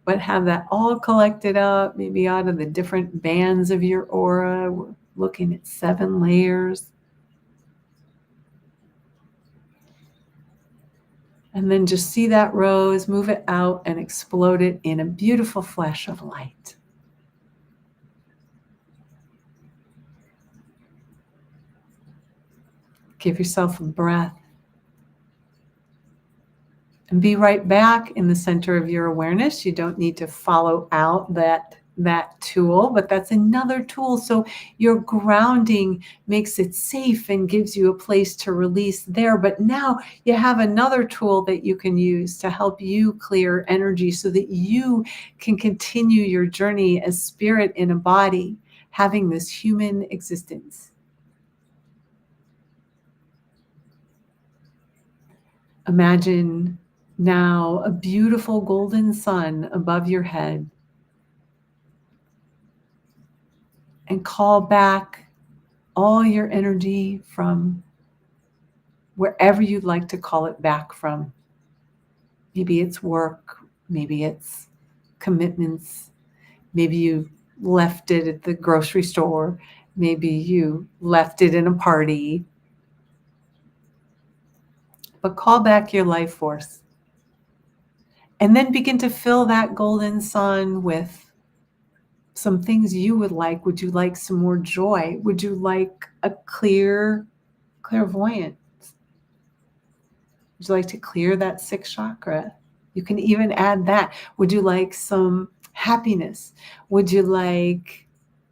but have that all collected up, maybe out of the different bands of your aura. We're looking at 7 layers. And then just see that rose, move it out and explode it in a beautiful flash of light. Give yourself a breath. And be right back in the center of your awareness. You don't need to follow out that tool, but that's another tool. So your grounding makes it safe and gives you a place to release there. But now you have another tool that you can use to help you clear energy so that you can continue your journey as spirit in a body, having this human existence. Imagine now a beautiful golden sun above your head, and call back all your energy from wherever you'd like to call it back from. Maybe it's work, maybe it's commitments, maybe you left it at the grocery store, maybe you left it in a party. But call back your life force. And then begin to fill that golden sun with some things you would like. Would you like some more joy? Would you like a clairvoyant? Would you like to clear that 6th chakra? You can even add that. Would you like some happiness? Would you like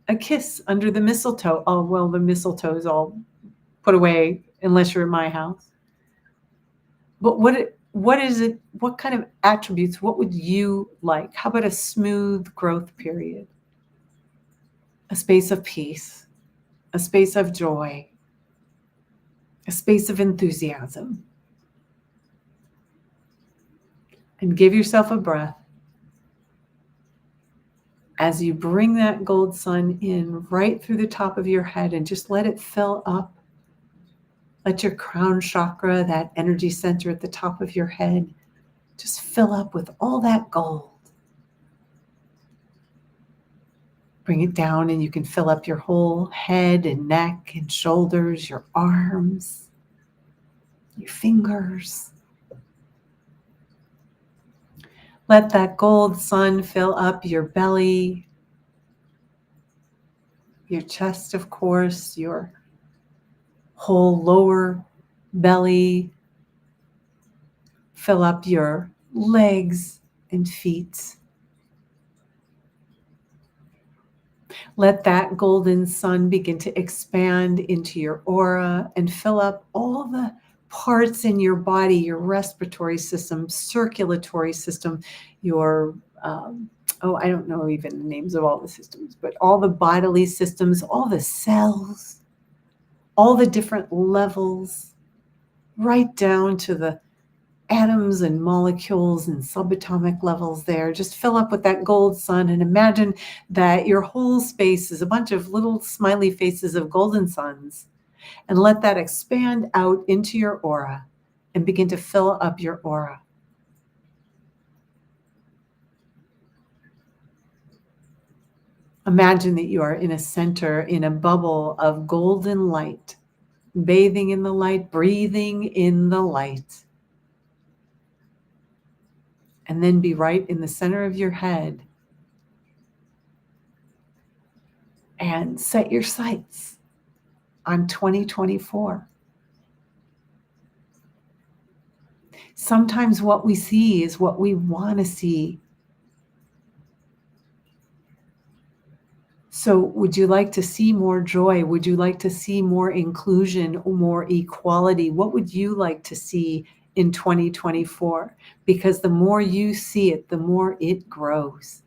a kiss under the mistletoe? Oh, well, the mistletoe is all put away unless you're in my house. But what is it? What kind of attributes? What would you like? How about a smooth growth period? A space of peace, a space of joy, a space of enthusiasm. And give yourself a breath as you bring that gold sun in right through the top of your head and just let it fill up. Let your crown chakra, that energy center at the top of your head, just fill up with all that gold. Bring it down and you can fill up your whole head and neck and shoulders, your arms, your fingers. Let that gold sun fill up your belly, your chest, of course, your whole lower belly. Fill up your legs and feet. Let that golden sun begin to expand into your aura and fill up all the parts in your body, your respiratory system, circulatory system, your, I don't know even the names of all the systems, but all the bodily systems, all the cells, all the different levels, right down to the atoms and molecules and subatomic levels there. Just fill up with that gold sun and imagine that your whole space is a bunch of little smiley faces of golden suns, and let that expand out into your aura and begin to fill up your aura. Imagine that you are in a center, in a bubble of golden light, bathing in the light, breathing in the light. And then be right in the center of your head and set your sights on 2024. Sometimes what we see is what we want to see. So would you like to see more joy? Would you like to see more inclusion, more equality? What would you like to see in 2024? Because the more you see it, the more it grows.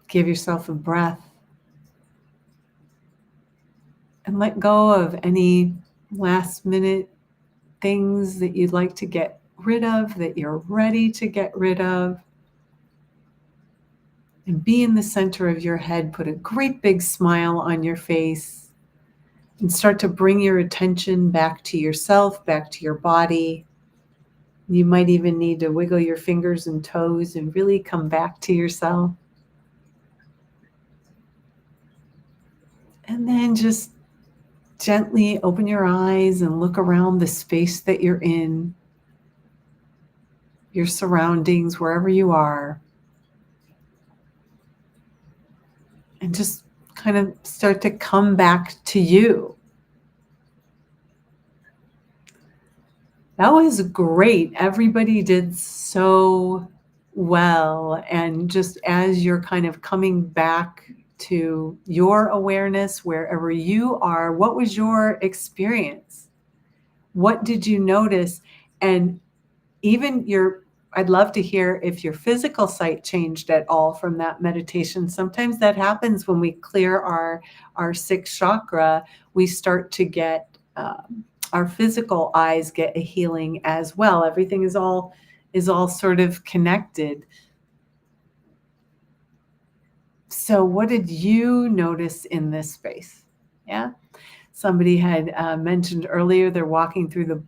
Give yourself a breath and let go of any last minute things that you'd like to get rid of, that you're ready to get rid of. And be in the center of your head. Put a great big smile on your face and start to bring your attention back to yourself, back to your body. You might even need to wiggle your fingers and toes and really come back to yourself. And then just gently open your eyes and look around the space that you're in, your surroundings, wherever you are. And just kind of start to come back to you. That was great. Everybody did so well. And just as you're kind of coming back to your awareness, wherever you are, what was your experience? What did you notice? And even I'd love to hear if your physical sight changed at all from that meditation. Sometimes that happens when we clear our sixth chakra. We start to get our physical eyes get a healing as well. Everything is all sort of connected. So what did you notice in this space? Yeah. Somebody had mentioned earlier they're walking through the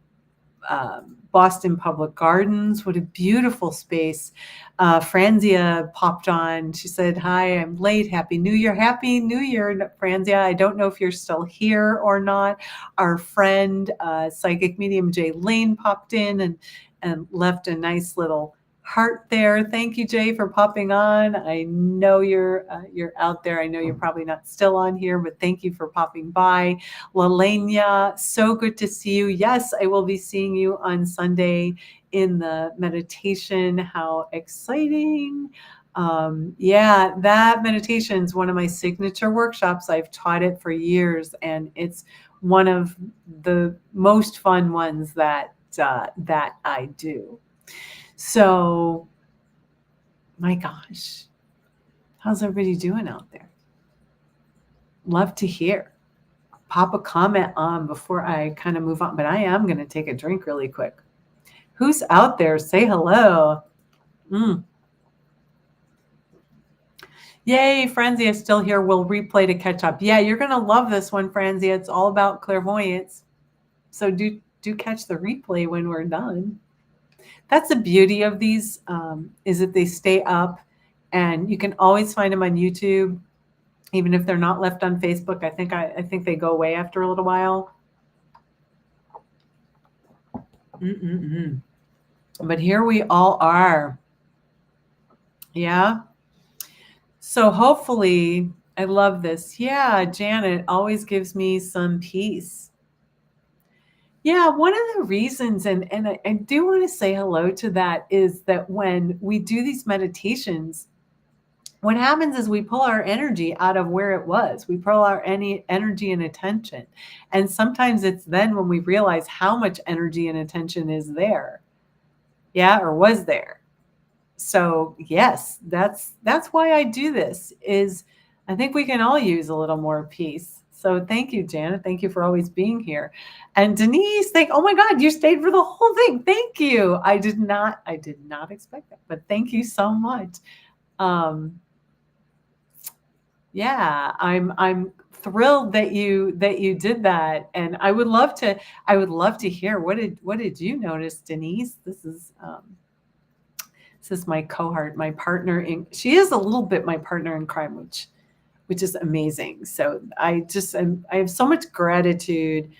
Boston Public Gardens. What a beautiful space. Franzia popped on. She said, hi, I'm late. Happy New Year. Happy New Year, Franzia. I don't know if you're still here or not. Our friend, psychic medium Jay Lane, popped in and left a nice little heart there. Thank you, Jay, for popping on. I know you're out there. I know you're probably not still on here, but thank you for popping by. Lalenia, so good to see you. Yes, I will be seeing you on Sunday in the meditation. How exciting. Yeah, that meditation is one of my signature workshops. I've taught it for years, and it's one of the most fun ones that I do. So, my gosh, how's everybody doing out there? Love to hear. Pop a comment on before I kind of move on, but I am going to take a drink really quick. Who's out there? Say hello. Yay, Franzia is still here. We'll replay to catch up. Yeah, you're going to love this one, Franzia. It's all about clairvoyance. So do catch the replay when we're done. That's the beauty of these, is that they stay up, and you can always find them on YouTube, even if they're not left on Facebook. I think they go away after a little while. But here we all are. Yeah. So hopefully, I love this. Yeah, Janet always gives me some peace. Yeah, one of the reasons, and I do want to say hello to that, is that when we do these meditations, what happens is we pull our energy out of where it was. We pull our any energy and attention. And sometimes it's then when we realize how much energy and attention is there. Yeah, or was there. So yes, that's why I do this, is I think we can all use a little more peace. So thank you, Janet. Thank you for always being here. And Denise, oh my God, you stayed for the whole thing. Thank you. I did not expect that, but thank you so much. Yeah, I'm thrilled that you did that. And I would love to hear, what did you notice, Denise? This is my cohort, my partner in, she is a little bit my partner in crime, which is amazing. So I have so much gratitude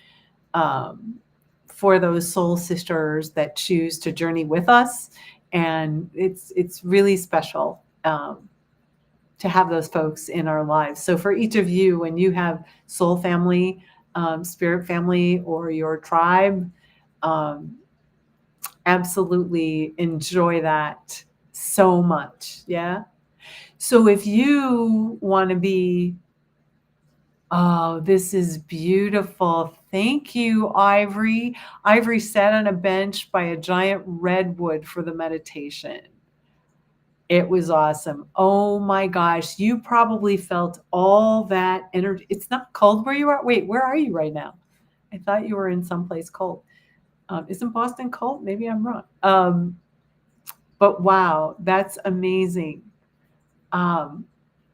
for those soul sisters that choose to journey with us. And it's really special to have those folks in our lives. So for each of you, when you have soul family, spirit family, or your tribe, absolutely enjoy that so much. Yeah. So if you want to be, oh, this is beautiful. Thank you, Ivory. Ivory sat on a bench by a giant redwood for the meditation. It was awesome. Oh my gosh. You probably felt all that energy. It's not cold where you are. Wait, where are you right now? I thought you were in someplace cold. Isn't Boston cold? Maybe I'm wrong. But wow, that's amazing.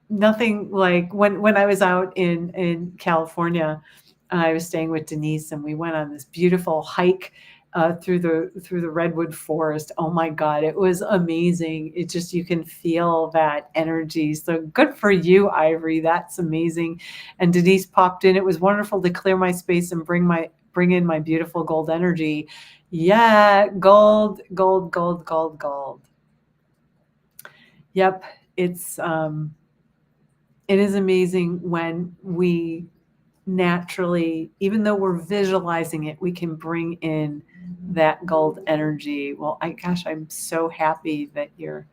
Nothing like when I was out in California, I was staying with Denise, and we went on this beautiful hike through the redwood forest. Oh my God, it was amazing. It just, you can feel that energy. So good for you, Ivory. That's amazing. And Denise popped in. It was wonderful to clear my space and bring in my beautiful gold energy. Yeah, gold, gold, gold, gold, gold. Yep, it is amazing when we naturally, even though we're visualizing it, we can bring in that gold energy. Well, I'm so happy that you're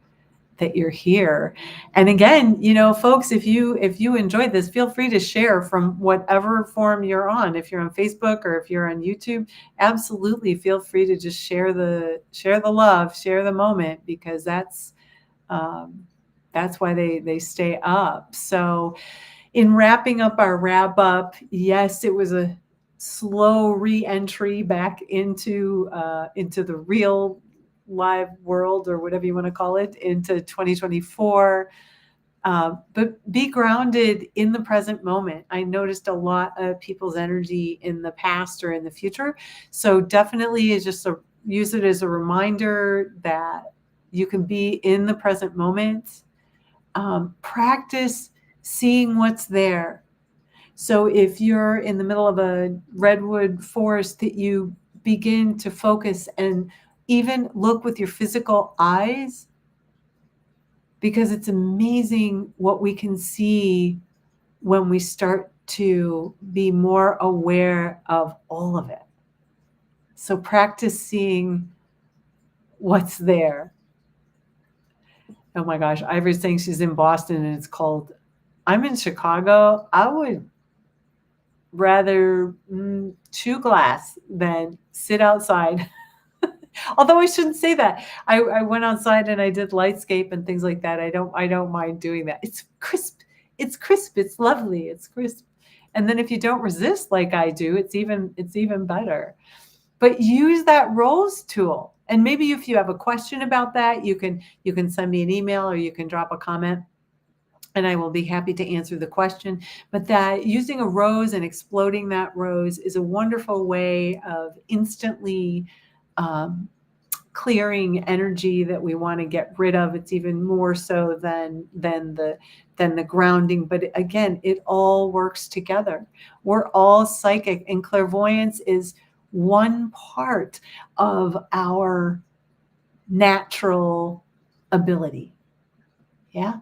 here. And again, folks, if you enjoyed this, feel free to share from whatever form you're on. If you're on Facebook or if you're on YouTube, absolutely feel free to just share the love, share the moment, because that's why they stay up. So in wrapping up our wrap up, yes, it was a slow re-entry back into the real live world, or whatever you want to call it, into 2024. But be grounded in the present moment. I noticed a lot of people's energy in the past or in the future. So definitely use it as a reminder that you can be in the present moment. Practice seeing what's there. So if you're in the middle of a redwood forest, that you begin to focus and even look with your physical eyes, because it's amazing what we can see when we start to be more aware of all of it. So practice seeing what's there. Oh my gosh, Ivory's saying she's in Boston and it's cold. I'm in Chicago. I would rather chew glass than sit outside. Although I shouldn't say that. I went outside and I did lightscape and things like that. I don't mind doing that. It's crisp. It's crisp. It's lovely. It's crisp. And then if you don't resist like I do, it's even better. But use that rose tool. And maybe if you have a question about that, you can send me an email or you can drop a comment, and I will be happy to answer the question. But that using a rose and exploding that rose is a wonderful way of instantly clearing energy that we want to get rid of. It's even more so than the grounding. But again, it all works together. We're all psychic, and clairvoyance is one part of our natural ability. Yeah.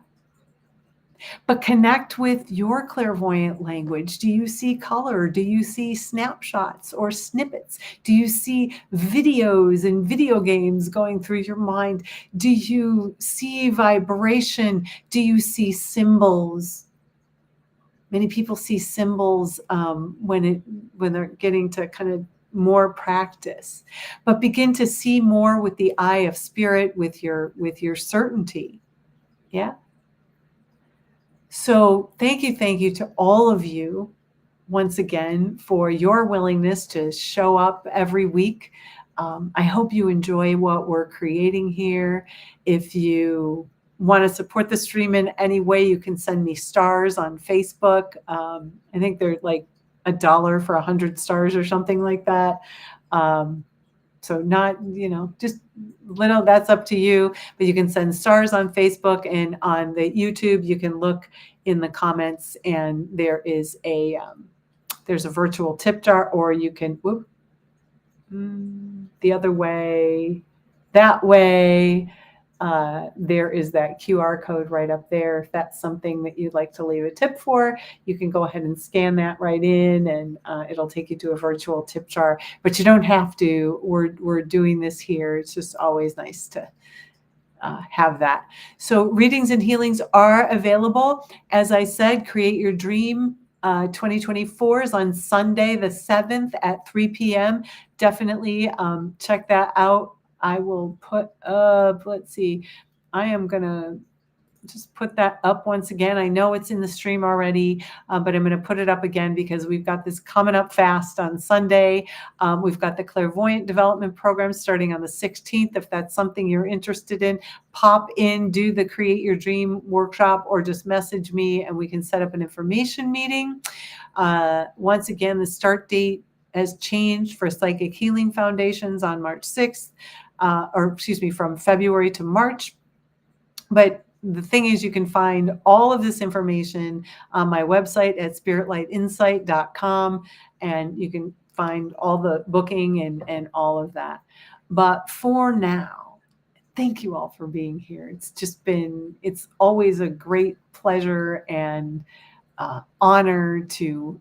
But connect with your clairvoyant language. Do you see color? Do you see snapshots or snippets? Do you see videos and video games going through your mind? Do you see vibration? Do you see symbols? Many people see symbols when they're getting to kind of more practice, but begin to see more with the eye of spirit, with your certainty. Yeah. So thank you to all of you once again for your willingness to show up every week. I hope you enjoy what we're creating here. If you want to support the stream in any way, you can send me stars on Facebook. I think they're like $1 for 100 stars or something like that. So not, just little, that's up to you, but you can send stars on Facebook, and on the YouTube, you can look in the comments and there's a virtual tip jar, or you can, the other way, that way, there is that QR code right up there. If that's something that you'd like to leave a tip for, you can go ahead and scan that right in, and it'll take you to a virtual tip jar. But you don't have to. We're doing this here. It's just always nice to have that. So readings and healings are available. As I said, Create Your Dream 2024 is on Sunday the 7th at 3 p.m. Definitely check that out. I will put up, let's see, I am going to just put that up once again. I know it's in the stream already, but I'm going to put it up again because we've got this coming up fast on Sunday. We've got the Clairvoyant Development Program starting on the 16th. If that's something you're interested in, pop in, do the Create Your Dream workshop, or just message me and we can set up an information meeting. Once again, the start date has changed for Psychic Healing Foundations on March 6th, from February to March. But the thing is, you can find all of this information on my website at spiritlightinsight.com, and you can find all the booking and all of that. But for now, thank you all for being here. It's always a great pleasure and honor to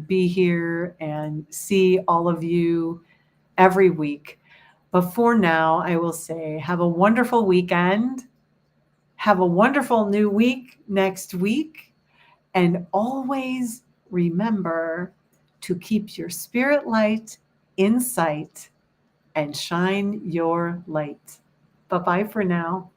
be here and see all of you every week. But for now, I will say, have a wonderful weekend. Have a wonderful new week next week. And always remember to keep your spirit light in sight and shine your light. Bye-bye for now.